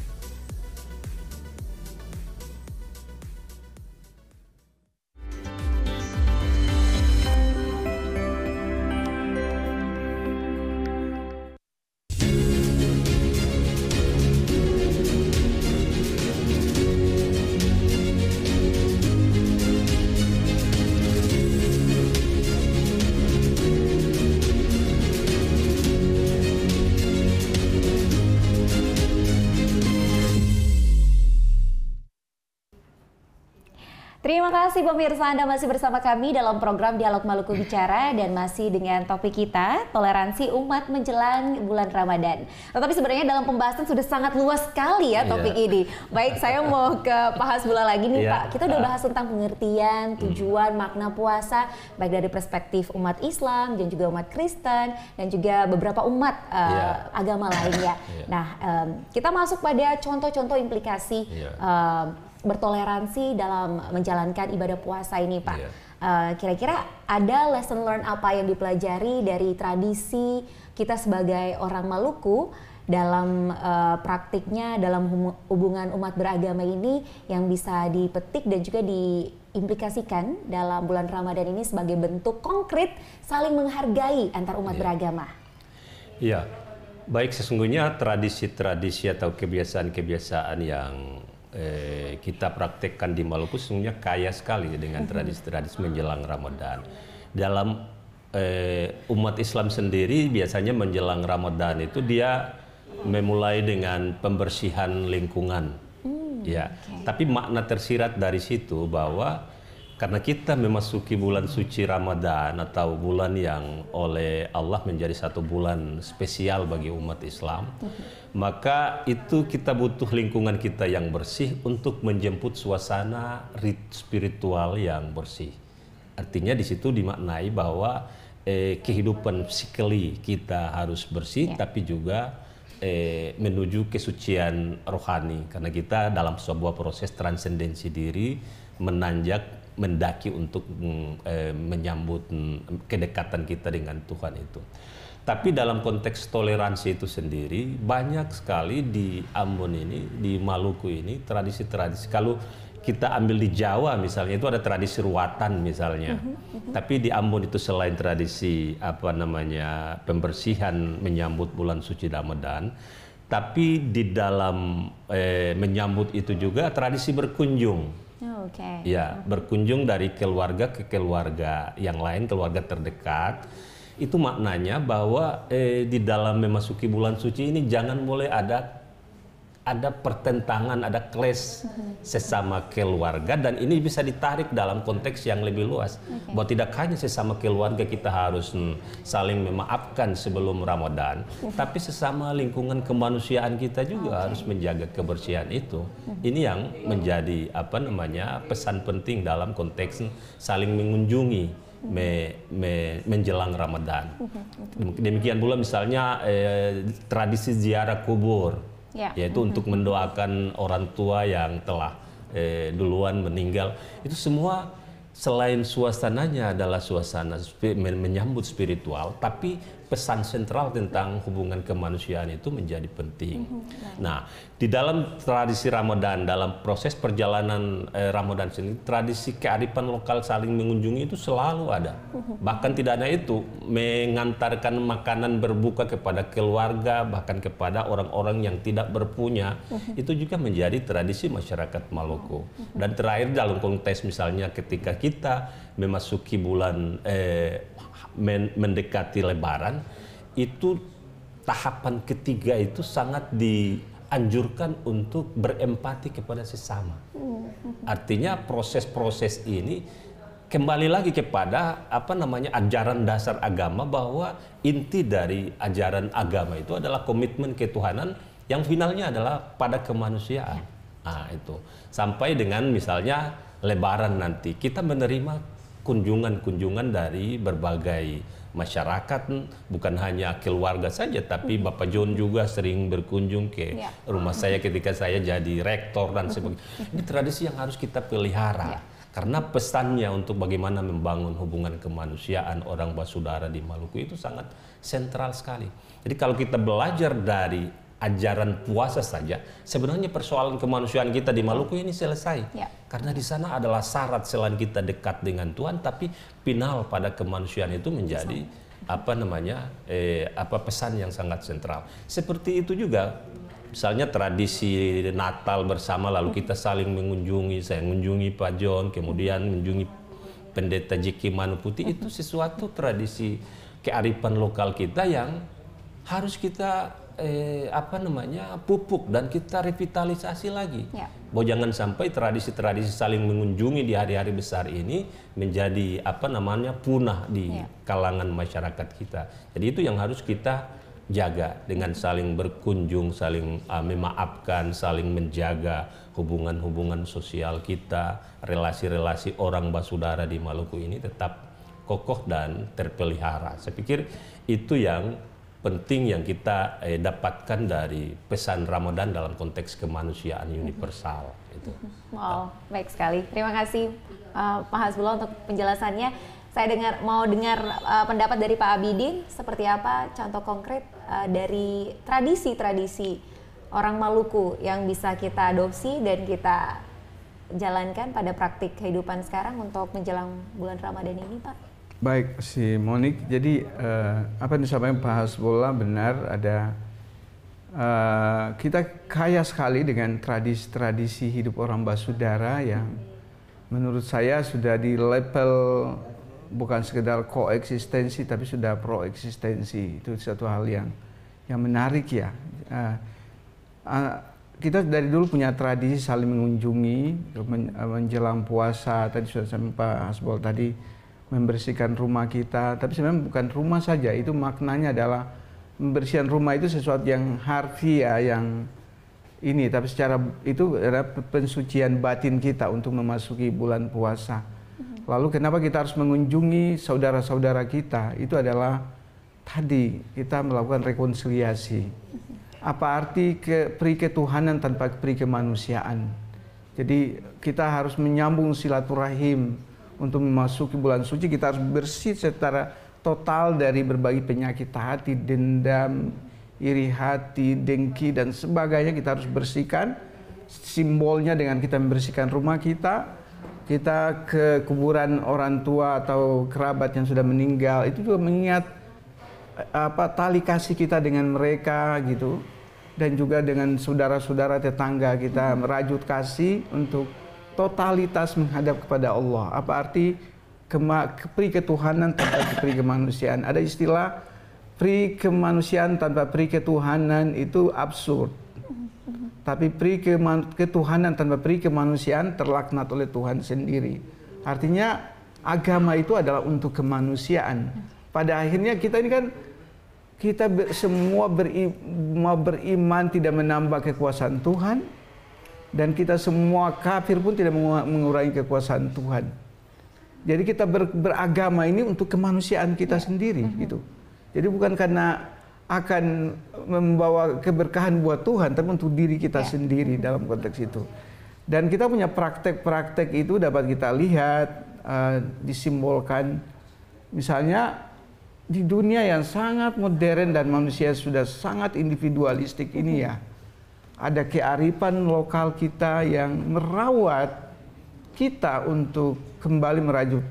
Terima kasih pemirsa, Anda masih bersama kami dalam program Dialog Maluku Bicara dan masih dengan topik kita, toleransi umat menjelang bulan Ramadan. Tetapi sebenarnya dalam pembahasan sudah sangat luas sekali ya topik ini. Baik, saya mau ke Pak Hasbullah lagi nih Pak. Kita udah bahas tentang pengertian, tujuan, makna puasa, baik dari perspektif umat Islam dan juga umat Kristen dan juga beberapa umat agama lainnya. Nah, kita masuk pada contoh-contoh implikasi bertoleransi dalam menjalankan ibadah puasa ini Pak. Kira-kira ada lesson learn apa yang dipelajari dari tradisi kita sebagai orang Maluku dalam praktiknya dalam hubungan umat beragama ini yang bisa dipetik dan juga diimplikasikan dalam bulan Ramadan ini sebagai bentuk konkret saling menghargai antar umat beragama? Ya, baik, sesungguhnya tradisi-tradisi atau kebiasaan-kebiasaan yang kita praktekkan di Maluku sesungguhnya kaya sekali dengan tradisi-tradisi menjelang Ramadan. Dalam umat Islam sendiri biasanya menjelang Ramadan itu dia memulai dengan pembersihan lingkungan. Tapi makna tersirat dari situ bahwa karena kita memasuki bulan suci Ramadan atau bulan yang oleh Allah menjadi satu bulan spesial bagi umat Islam, maka itu kita butuh lingkungan kita yang bersih untuk menjemput suasana spiritual yang bersih. Artinya di situ dimaknai bahwa kehidupan psikologi kita harus bersih, tapi juga menuju kesucian rohani. Karena kita dalam sebuah proses transendensi diri, mendaki untuk menyambut kedekatan kita dengan Tuhan itu. Tapi dalam konteks toleransi itu sendiri, banyak sekali di Ambon ini, di Maluku ini, tradisi-tradisi. Kalau kita ambil di Jawa misalnya, itu ada tradisi ruatan misalnya. Tapi di Ambon itu selain tradisi pembersihan menyambut bulan suci Ramadan, tapi di dalam menyambut itu juga tradisi berkunjung. Berkunjung dari keluarga ke keluarga yang lain, keluarga terdekat. Itu maknanya bahwa di dalam memasuki bulan suci ini jangan boleh ada ada pertentangan, ada clash sesama keluarga, dan ini bisa ditarik dalam konteks yang lebih luas. Bahwa tidak hanya sesama keluarga kita harus saling memaafkan sebelum Ramadan, tapi sesama lingkungan kemanusiaan kita juga harus menjaga kebersihan itu. Ini yang menjadi pesan penting dalam konteks saling mengunjungi menjelang Ramadan. Demikian pula misalnya tradisi ziarah kubur, yaitu untuk mendoakan orang tua yang telah duluan meninggal. Itu semua selain suasananya adalah suasana menyambut spiritual, tapi pesan sentral tentang hubungan kemanusiaan itu menjadi penting. Nah, di dalam tradisi Ramadan, dalam proses perjalanan Ramadan sendiri, tradisi kearifan lokal saling mengunjungi itu selalu ada. Bahkan tidak hanya itu, mengantarkan makanan berbuka kepada keluarga, bahkan kepada orang-orang yang tidak berpunya, itu juga menjadi tradisi masyarakat Maluku. Dan terakhir dalam konteks misalnya ketika kita memasuki bulan mendekati Lebaran, itu tahapan ketiga itu sangat dianjurkan untuk berempati kepada sesama. Artinya proses-proses ini kembali lagi kepada ajaran dasar agama, bahwa inti dari ajaran agama itu adalah komitmen ketuhanan yang finalnya adalah pada kemanusiaan. Nah, itu sampai dengan misalnya Lebaran nanti kita menerima kunjungan-kunjungan dari berbagai masyarakat, bukan hanya keluarga saja, tapi Bapak John juga sering berkunjung ke rumah saya ketika saya jadi rektor dan sebagainya. Ini tradisi yang harus kita pelihara, karena pesannya untuk bagaimana membangun hubungan kemanusiaan orang bersaudara di Maluku itu sangat sentral sekali. Jadi kalau kita belajar dari ajaran puasa saja, sebenarnya persoalan kemanusiaan kita di Maluku ini selesai. Karena di sana adalah syarat selain kita dekat dengan Tuhan, tapi final pada kemanusiaan itu menjadi pesan yang sangat sentral. Seperti itu juga misalnya tradisi Natal bersama, lalu kita saling mengunjungi, saya mengunjungi Pak John, kemudian mengunjungi Pendeta Jiki Manuputi, itu sesuatu tradisi kearifan lokal kita yang harus kita pupuk dan kita revitalisasi lagi. Bahwa jangan sampai tradisi-tradisi saling mengunjungi di hari-hari besar ini menjadi punah di kalangan masyarakat kita. Jadi itu yang harus kita jaga dengan saling berkunjung, saling memaafkan, saling menjaga hubungan-hubungan sosial kita, relasi-relasi orang bersaudara di Maluku ini tetap kokoh dan terpelihara. Saya pikir itu yang penting yang kita dapatkan dari pesan Ramadan dalam konteks kemanusiaan universal. Itu. Wow, baik sekali. Terima kasih Pak Hasbullah untuk penjelasannya. Saya mau dengar pendapat dari Pak Abidin, seperti apa contoh konkret dari tradisi-tradisi orang Maluku yang bisa kita adopsi dan kita jalankan pada praktik kehidupan sekarang untuk menjelang bulan Ramadan ini, Pak. Baik, si Monik. Jadi apa yang disampaikan Pak Hasbullah benar, ada kita kaya sekali dengan tradisi-tradisi hidup orang bersaudara yang menurut saya sudah di level bukan sekedar koeksistensi tapi sudah proeksistensi. Itu satu hal yang menarik ya. Kita dari dulu punya tradisi saling mengunjungi menjelang puasa. Tadi sudah sampai Pak Hasbullah tadi membersihkan rumah kita, tapi sebenarnya bukan rumah saja, itu maknanya adalah membersihkan rumah itu sesuatu yang harfiah, yang ini, tapi secara itu adalah pensucian batin kita untuk memasuki bulan puasa. Lalu kenapa kita harus mengunjungi saudara-saudara kita? Itu adalah tadi kita melakukan rekonsiliasi. Apa arti peri ketuhanan tanpa peri kemanusiaan? Jadi kita harus menyambung silaturahim. Untuk memasuki bulan suci kita harus bersih secara total dari berbagai penyakit hati, dendam, iri hati, dengki dan sebagainya. Kita harus bersihkan. Simbolnya dengan kita membersihkan rumah kita ke kuburan orang tua atau kerabat yang sudah meninggal. Itu juga mengingat tali kasih kita dengan mereka gitu. Dan juga dengan saudara-saudara tetangga kita merajut kasih untuk totalitas menghadap kepada Allah. Apa arti peri ketuhanan tanpa peri kemanusiaan? Ada istilah peri kemanusiaan tanpa peri ketuhanan itu absurd. Tapi peri ketuhanan tanpa peri kemanusiaan terlaknat oleh Tuhan sendiri. Artinya agama itu adalah untuk kemanusiaan. Pada akhirnya kita ini kan semua beriman tidak menambah kekuasaan Tuhan, dan kita semua kafir pun tidak mengurangi kekuasaan Tuhan. Jadi kita beragama ini untuk kemanusiaan kita sendiri gitu. Jadi bukan karena akan membawa keberkahan buat Tuhan, tapi untuk diri kita sendiri dalam konteks itu. Dan kita punya praktek-praktek itu dapat kita lihat disimbolkan, misalnya di dunia yang sangat modern dan manusia sudah sangat individualistik ini ya, ada kearifan lokal kita yang merawat kita untuk kembali merajut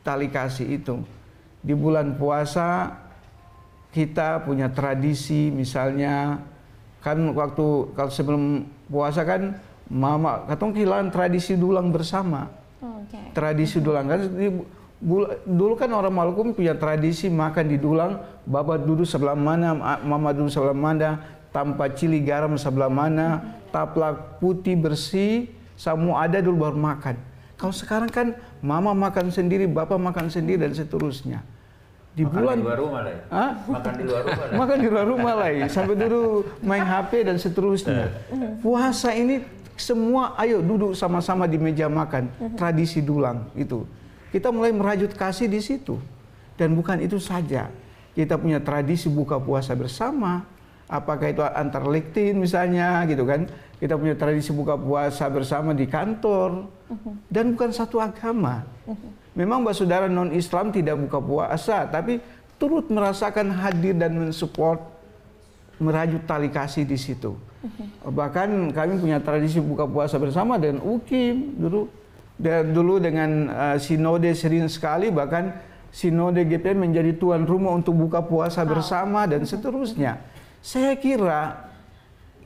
tali kasih itu. Di bulan puasa kita punya tradisi, misalnya kan kalau sebelum puasa kan mama katong kehilangan tradisi dulang bersama. Tradisi dulang kan dulu kan orang Maluku punya tradisi makan di dulang, baba duduk sebelah mana, mama duduk sebelah mana, tanpa cili garam sebelah mana, taplak putih bersih, semua ada dulu baru makan. Kalau sekarang kan mama makan sendiri, bapak makan sendiri, dan seterusnya. Di bulan di luar rumah lah. Makan di luar rumah lah. Makan di luar rumah lah, sampai dulu main HP dan seterusnya. Puasa ini semua ayo duduk sama-sama di meja makan, tradisi dulang itu. Kita mulai merajut kasih di situ. Dan bukan itu saja. Kita punya tradisi buka puasa bersama. Apakah itu antar lektin misalnya gitu kan. Kita punya tradisi buka puasa bersama di kantor. Dan bukan satu agama. Memang saudara non-Islam tidak buka puasa, tapi turut merasakan hadir dan mensupport merajut tali kasih di situ. Bahkan kami punya tradisi buka puasa bersama dengan UKIM dulu dengan sinode sering sekali, bahkan sinode GPM menjadi tuan rumah untuk buka puasa bersama dan seterusnya. Saya kira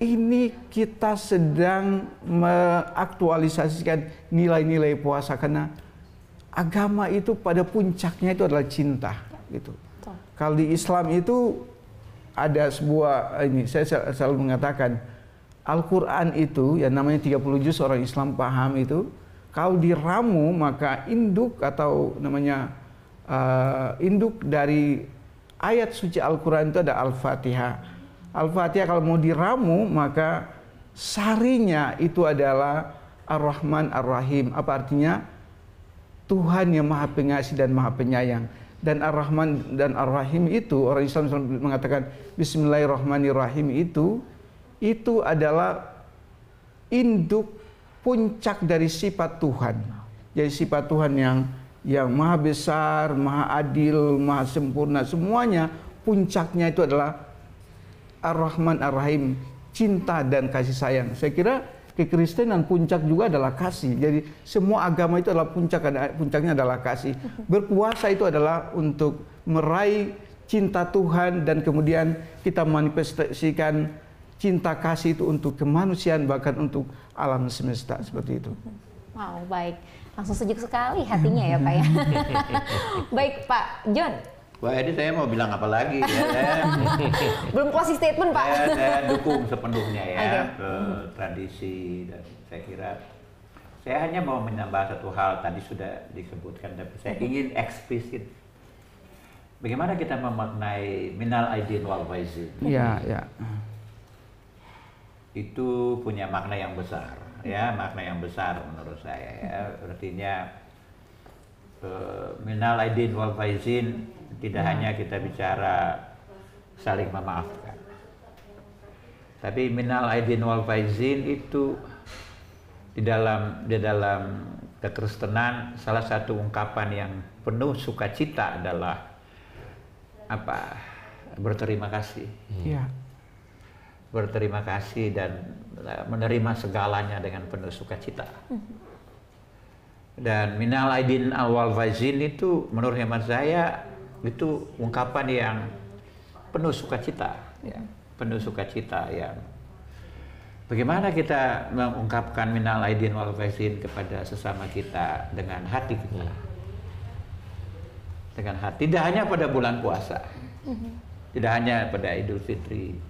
ini kita sedang mengaktualisasikan nilai-nilai puasa, karena agama itu pada puncaknya itu adalah cinta gitu. Kalau di Islam itu ada sebuah ini, saya selalu mengatakan Al-Quran itu yang namanya 30 juz orang Islam paham itu, kalau diramu maka induk atau namanya induk dari ayat suci Al-Quran itu ada Al-Fatihah. Al-Fatihah kalau mau diramu maka sarinya itu adalah Ar-Rahman Ar-Rahim. Apa artinya? Tuhan yang Maha Pengasih dan Maha Penyayang. Dan Ar-Rahman dan Ar-Rahim itu, orang Islam mengatakan Bismillahirrahmanirrahim, itu adalah induk puncak dari sifat Tuhan. Jadi sifat Tuhan yang Maha Besar, Maha Adil, Maha Sempurna, semuanya puncaknya itu adalah Ar-Rahman Ar-Rahim, cinta dan kasih sayang. Saya kira kekristenan puncak juga adalah kasih. Jadi semua agama itu adalah puncaknya adalah kasih. Berpuasa itu adalah untuk meraih cinta Tuhan, dan kemudian kita manifestasikan cinta kasih itu untuk kemanusiaan, bahkan untuk alam semesta, seperti itu. Wow, baik. Langsung sejuk sekali hatinya ya Pak ya. Baik Pak John. Wah, ini saya mau bilang apa lagi ya? Belum closing statement Pak. Saya dukung sepenuhnya ya ke tradisi, dan saya kira saya hanya mau menambah satu hal, tadi sudah disebutkan, tapi saya ingin eksplisit. Bagaimana kita memaknai minal aidin wal faizin? Iya, ya. Itu punya makna yang besar, ya, makna yang besar menurut saya ya. Artinya minal aidin wal faizin tidak hanya kita bicara saling memaafkan, tapi minal aidin wal faizin itu di dalam kekristenan salah satu ungkapan yang penuh sukacita adalah apa? Berterima kasih. Iya. Berterima kasih dan menerima segalanya dengan penuh sukacita. Dan minal aidin wal faizin itu menurut hemat saya itu ungkapan yang penuh sukacita, ya. Penuh sukacita yang bagaimana kita mengungkapkan minal aidin wal faizin kepada sesama kita dengan hati kita. Dengan hati, tidak hanya pada bulan puasa. Tidak hanya pada Idul Fitri.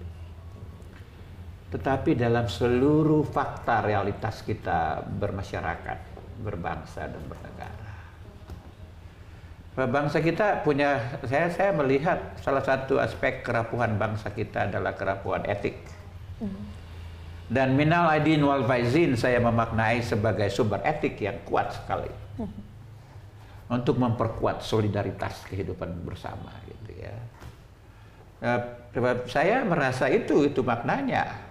tetapi dalam seluruh fakta realitas kita bermasyarakat, berbangsa dan bernegara. Bangsa kita punya, saya melihat salah satu aspek kerapuhan bangsa kita adalah kerapuhan etik. Dan minal aidin wal faizin saya memaknai sebagai sumber etik yang kuat sekali untuk memperkuat solidaritas kehidupan bersama, gitu ya. Saya merasa itu maknanya.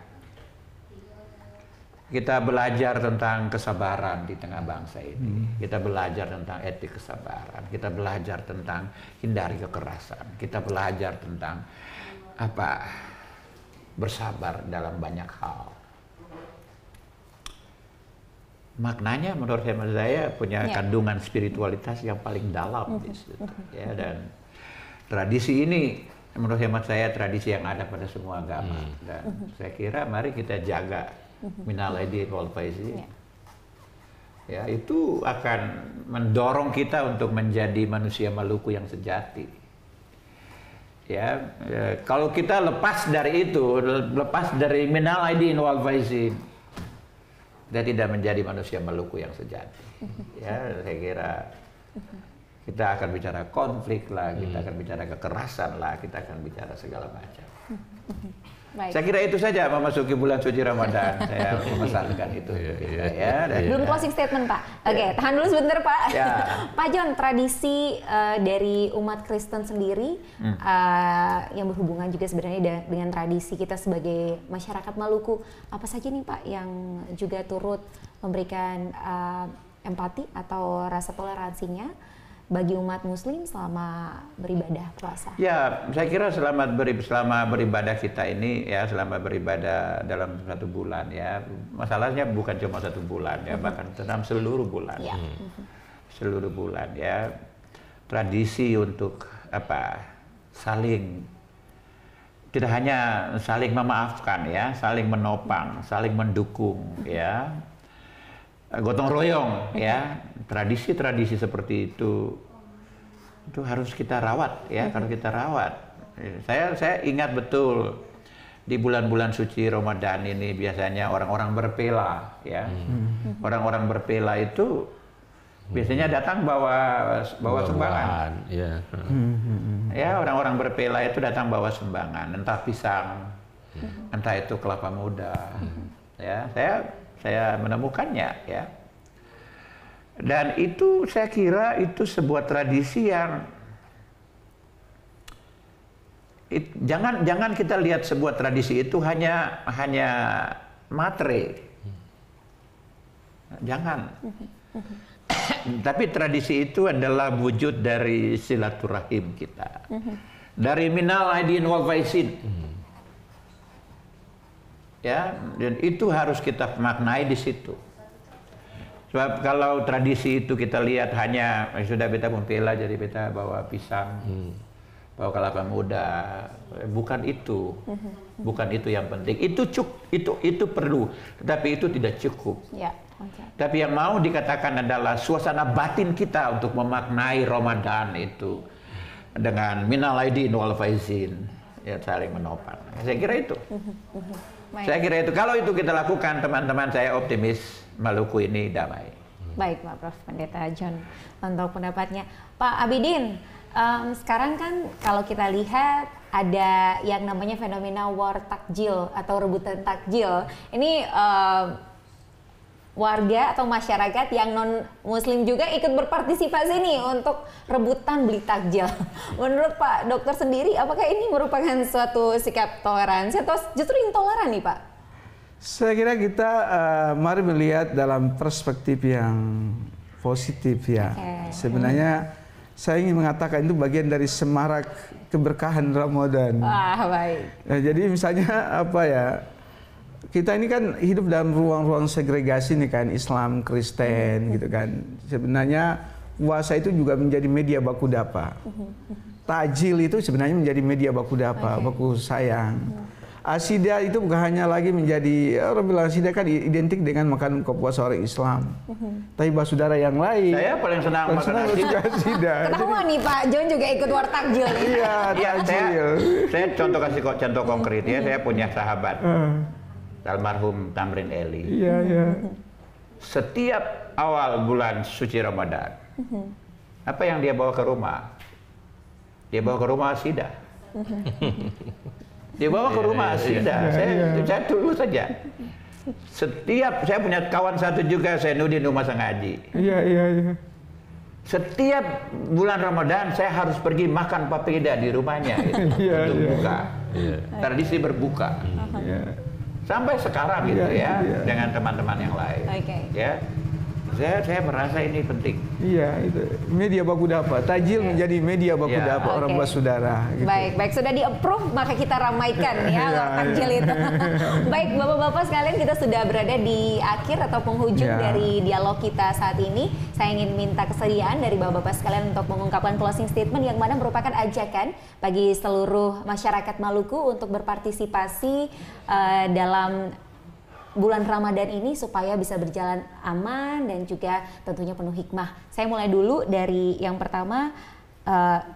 Kita belajar tentang kesabaran di tengah bangsa ini. Kita belajar tentang etik kesabaran. Kita belajar tentang hindari kekerasan. Kita belajar tentang bersabar dalam banyak hal. Maknanya menurut saya punya kandungan spiritualitas yang paling dalam di situ. Ya, dan tradisi ini menurut hemat saya tradisi yang ada pada semua agama. Dan saya kira mari kita jaga minal aidin wal faizin. Ya, itu akan mendorong kita untuk menjadi manusia Maluku yang sejati. Ya, kalau kita lepas dari itu, lepas dari minal aidin wal faizin, kita tidak menjadi manusia Maluku yang sejati. Ya, saya kira kita akan bicara konflik lah, kita akan bicara kekerasan lah, kita akan bicara segala macam. Baik. Saya kira itu saja memasuki bulan suci Ramadan. Saya memesankan itu. Belum closing statement, Pak. Oke, tahan dulu sebentar, Pak. Pak John, tradisi dari umat Kristen sendiri yang berhubungan juga sebenarnya dengan tradisi kita sebagai masyarakat Maluku, apa saja nih Pak yang juga turut memberikan empati atau rasa toleransinya bagi umat Muslim selama beribadah puasa? Ya, saya kira selama beribadah kita ini ya, selama beribadah dalam 1 bulan ya, masalahnya bukan cuma 1 bulan ya, bahkan dalam seluruh bulan, seluruh bulan ya, tradisi untuk saling, tidak hanya saling memaafkan ya, saling menopang, saling mendukung ya, gotong royong ya, tradisi-tradisi seperti itu harus kita rawat ya, harus kita rawat. Saya ingat betul di bulan-bulan suci Ramadan ini biasanya orang-orang berpela ya. Orang-orang berpela itu biasanya datang bawa sumbangan. Ya, orang-orang berpela itu datang bawa sumbangan, entah pisang, entah itu kelapa muda. Ya, saya menemukannya ya. Dan itu saya kira itu sebuah tradisi yang jangan kita lihat sebuah tradisi itu hanya matre. Jangan. Tapi tradisi itu adalah wujud dari silaturahim kita. Dari minal aidin wal faizin. Ya, dan itu harus kita maknai di situ. Sebab kalau tradisi itu kita lihat hanya sudah beta membela jadi beta bawa pisang, bawa kelapa muda, bukan itu, bukan itu yang penting. Itu perlu, tetapi itu tidak cukup. Ya, tapi yang mau dikatakan adalah suasana batin kita untuk memaknai Ramadan itu dengan minal aidin wal faizin, ya, saling menopang. Saya kira itu. Saya kira itu. Kalau itu kita lakukan, teman-teman, saya optimis Maluku ini damai. Baik, Pak Prof. Pendeta John untuk pendapatnya. Pak Abidin, sekarang kan kalau kita lihat ada yang namanya fenomena war takjil atau rebutan takjil. Ini warga atau masyarakat yang non-muslim juga ikut berpartisipasi nih untuk rebutan beli takjil. Menurut Pak Dokter sendiri, apakah ini merupakan suatu sikap toleransi atau justru intoleran nih Pak? Saya kira kita mari melihat dalam perspektif yang positif ya. Sebenarnya saya ingin mengatakan itu bagian dari semarak keberkahan Ramadan. Wah, baik. Nah, jadi misalnya apa ya, kita ini kan hidup dalam ruang-ruang segregasi nih kan, Islam, Kristen gitu kan. Sebenarnya puasa itu juga menjadi media baku dapa. Tajil itu sebenarnya menjadi media baku dapa, baku sayang. Asidah itu bukan hanya lagi menjadi, orang bilang asidah kan identik dengan makanan buka puasa orang Islam. Tapi saudara yang lain, saya paling senang makan asidah. Ketahuan nih Pak John juga ikut war takjil nih. Iya, takjil. Saya kasih contoh konkret ya, saya punya sahabat. almarhum Tamrin Eli. Iya, iya. Setiap awal bulan suci Ramadan, apa yang dia bawa ke rumah? Dia bawa ke rumah Sida. Dia bawa ke rumah Sida. Saya dulu saja. Setiap, saya punya kawan satu juga, saya nudin rumah sengaji. Iya, iya, iya. Setiap bulan Ramadan saya harus pergi makan papeda di rumahnya gitu, untuk buka. Tradisi berbuka. Sampai sekarang gitu dengan teman-teman yang lain. Ya. Saya merasa ini penting. Iya, itu media baku dapat. Tajil menjadi media baku dapat orang bersaudara. Gitu. Baik, sudah di-approve maka kita ramaikan ya takjil itu. Baik, Bapak-bapak sekalian, kita sudah berada di akhir atau penghujung dari dialog kita saat ini. Saya ingin minta kesediaan dari Bapak-bapak sekalian untuk mengungkapkan closing statement yang mana merupakan ajakan bagi seluruh masyarakat Maluku untuk berpartisipasi dalam bulan Ramadan ini supaya bisa berjalan aman dan juga tentunya penuh hikmah. Saya mulai dulu dari yang pertama,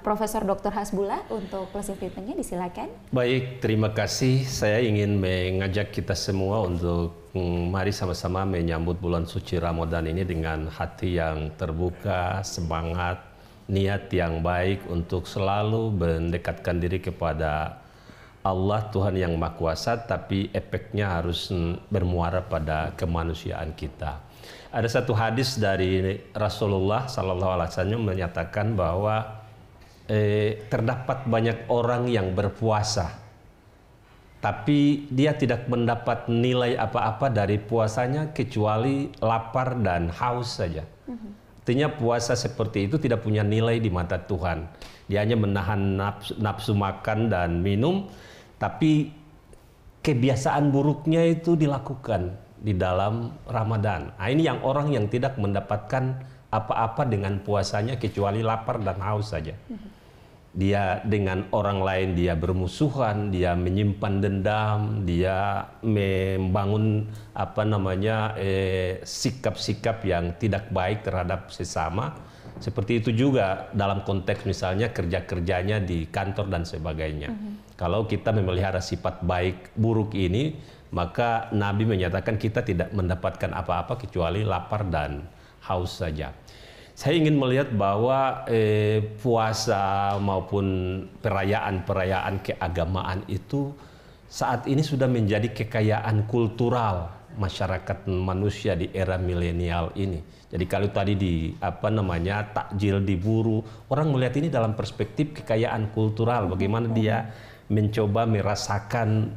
Profesor Dr. Hasbullah untuk closing statement-nya, disilakan. Baik, terima kasih. Saya ingin mengajak kita semua untuk mari sama-sama menyambut bulan suci Ramadan ini dengan hati yang terbuka, semangat, niat yang baik untuk selalu mendekatkan diri kepada Allah, Tuhan yang Maha Kuasa, tapi efeknya harus bermuara pada kemanusiaan kita. Ada satu hadis dari Rasulullah SAW menyatakan bahwa terdapat banyak orang yang berpuasa, tapi dia tidak mendapat nilai apa-apa dari puasanya kecuali lapar dan haus saja. Artinya puasa seperti itu tidak punya nilai di mata Tuhan. Dia hanya menahan nafsu makan dan minum, tapi kebiasaan buruknya itu dilakukan di dalam Ramadan. Nah, ini yang orang yang tidak mendapatkan apa-apa dengan puasanya kecuali lapar dan haus saja. Dia dengan orang lain dia bermusuhan, dia menyimpan dendam, dia membangun sikap-sikap yang tidak baik terhadap sesama. Seperti itu juga dalam konteks misalnya kerja-kerjanya di kantor dan sebagainya. Kalau kita memelihara sifat baik buruk ini, maka Nabi menyatakan kita tidak mendapatkan apa-apa kecuali lapar dan haus saja. Saya ingin melihat bahwa puasa maupun perayaan-perayaan keagamaan itu saat ini sudah menjadi kekayaan kultural masyarakat manusia di era milenial ini. Jadi kalau tadi takjil diburu, orang melihat ini dalam perspektif kekayaan kultural, bagaimana dia mencoba merasakan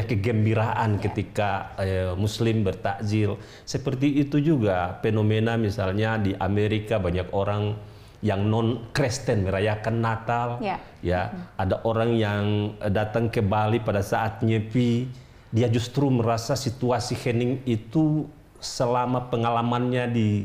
kegembiraan ketika Muslim bertakjil. Seperti itu juga fenomena misalnya di Amerika, banyak orang yang non-Kristen merayakan Natal. Ada orang yang datang ke Bali pada saat Nyepi, dia justru merasa situasi hening itu selama pengalamannya di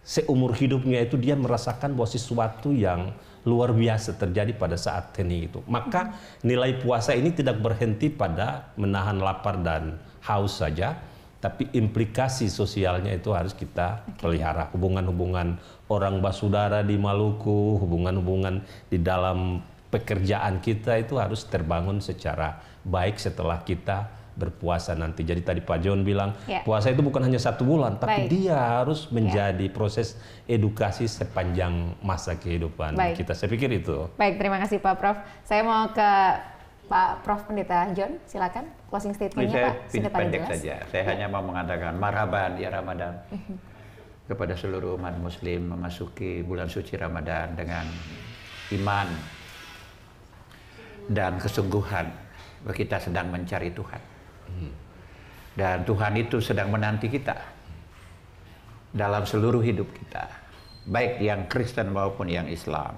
seumur hidupnya itu dia merasakan bahwa sesuatu yang luar biasa terjadi pada saat hening itu. Maka nilai puasa ini tidak berhenti pada menahan lapar dan haus saja, tapi implikasi sosialnya itu harus kita pelihara. Hubungan-hubungan orang bersaudara di Maluku, hubungan-hubungan di dalam pekerjaan kita itu harus terbangun secara baik setelah kita berpuasa nanti. Jadi tadi Pak John bilang puasa itu bukan hanya 1 bulan, tapi dia harus menjadi proses edukasi sepanjang masa kehidupan kita. Saya pikir itu. Baik, terima kasih Pak Prof. Saya mau ke Pak Prof Pendeta John, silakan closing statement-nya Pak. Saya pendek saja. Saya hanya mau mengatakan marhaban ya Ramadan kepada seluruh umat Muslim memasuki bulan suci Ramadan dengan iman dan kesungguhan bahwa kita sedang mencari Tuhan. Dan Tuhan itu sedang menanti kita dalam seluruh hidup kita, baik yang Kristen maupun yang Islam.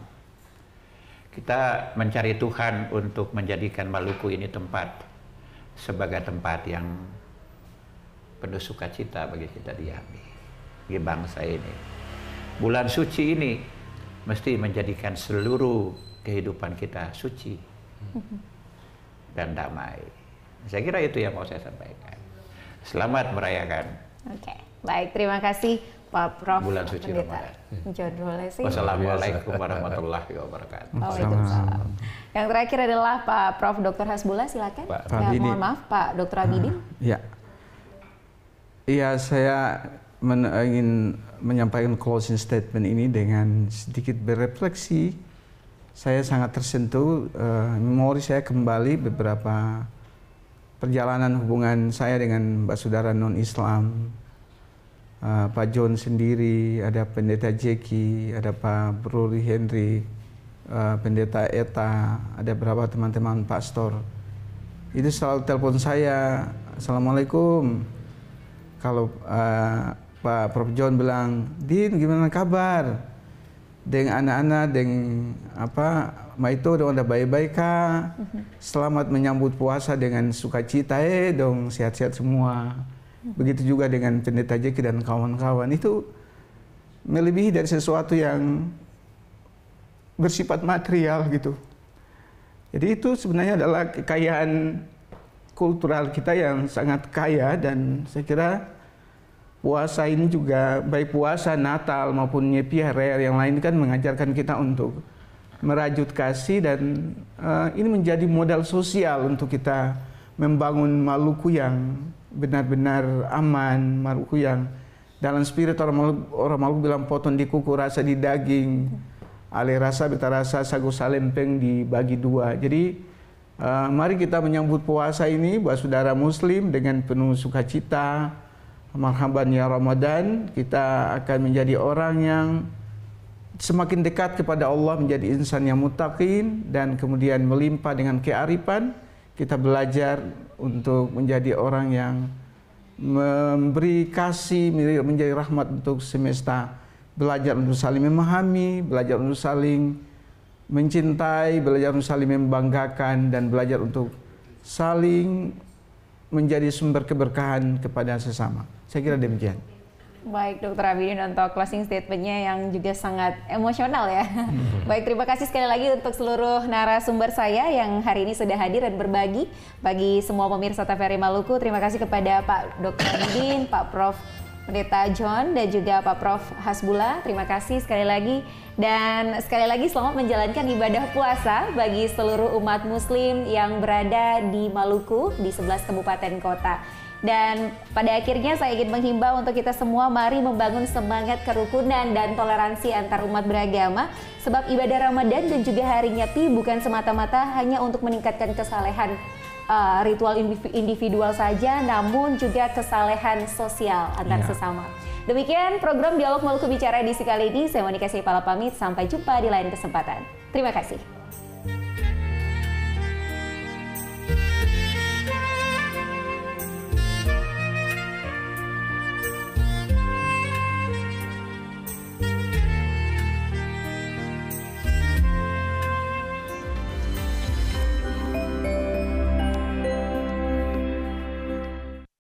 Kita mencari Tuhan untuk menjadikan Maluku ini sebagai tempat yang penuh sukacita bagi kita diami, bagi bangsa ini. Bulan suci ini mesti menjadikan seluruh kehidupan kita suci dan damai. Saya kira itu yang mau saya sampaikan. Selamat merayakan. Oke, baik, terima kasih Pak Prof. bulan suci Ramadan. Jodolesi. Wassalamualaikum warahmatullahi wabarakatuh. Waalaikumsalam. Yang terakhir adalah Pak Prof. Dr. Hasbullah, silakan. Pak Ya, Abidin. mohon maaf Pak Dr. Abidin. Ya, iya saya ingin menyampaikan closing statement ini dengan sedikit berefleksi. Saya sangat tersentuh, memori saya kembali beberapa perjalanan hubungan saya dengan mbak saudara non-Islam. Pak John sendiri, ada pendeta Jeki, ada Pak Bruri Henry, pendeta Eta, ada beberapa teman-teman pastor. Itu selalu telepon saya, Assalamualaikum. Kalau Pak Prof John bilang, Din gimana kabar? Dengan anak-anak, ma itu dong ada baik-baik kah? Selamat menyambut puasa dengan sukacita, dong sehat-sehat semua. Begitu juga dengan pendeta Jeki dan kawan-kawan. Itu melebihi dari sesuatu yang bersifat material gitu. Jadi itu sebenarnya adalah kekayaan kultural kita yang sangat kaya, dan saya kira puasa ini juga, baik puasa Natal maupun Nyepi hari yang lain kan mengajarkan kita untuk merajut kasih, dan ini menjadi modal sosial untuk kita membangun Maluku yang benar-benar aman, Maluku yang dalam spirit orang Maluku bilang potong di kuku rasa di daging, ale rasa beta rasa sagu salempeng dibagi dua. Jadi mari kita menyambut puasa ini buat saudara Muslim dengan penuh sukacita. Marhaban ya Ramadan, kita akan menjadi orang yang semakin dekat kepada Allah, menjadi insan yang muttaqin, dan kemudian melimpah dengan kearifan. Kita belajar untuk menjadi orang yang memberi kasih, menjadi rahmat untuk semesta. Belajar untuk saling memahami, belajar untuk saling mencintai, belajar untuk saling membanggakan, dan belajar untuk saling menjadi sumber keberkahan kepada sesama. Saya kira demikian. Baik, Dr. Abidin, untuk closing statement-nya yang juga sangat emosional ya. Baik, terima kasih sekali lagi untuk seluruh narasumber saya yang hari ini sudah hadir dan berbagi bagi semua pemirsa TVRI Maluku. Terima kasih kepada Pak Dr. Abidin, Pak Prof. Pendeta John, dan juga Pak Prof. Hasbullah. Terima kasih sekali lagi. Dan sekali lagi selamat menjalankan ibadah puasa bagi seluruh umat Muslim yang berada di Maluku, di 11 kabupaten kota. Dan pada akhirnya saya ingin menghimbau untuk kita semua, mari membangun semangat kerukunan dan toleransi antar umat beragama, sebab ibadah Ramadan dan juga hari Nyepi bukan semata-mata hanya untuk meningkatkan kesalehan ritual individual saja, namun juga kesalehan sosial antar sesama. Demikian program Dialog Maluku Bicara edisi kali ini. Saya Monika Sipala pamit, sampai jumpa di lain kesempatan. Terima kasih.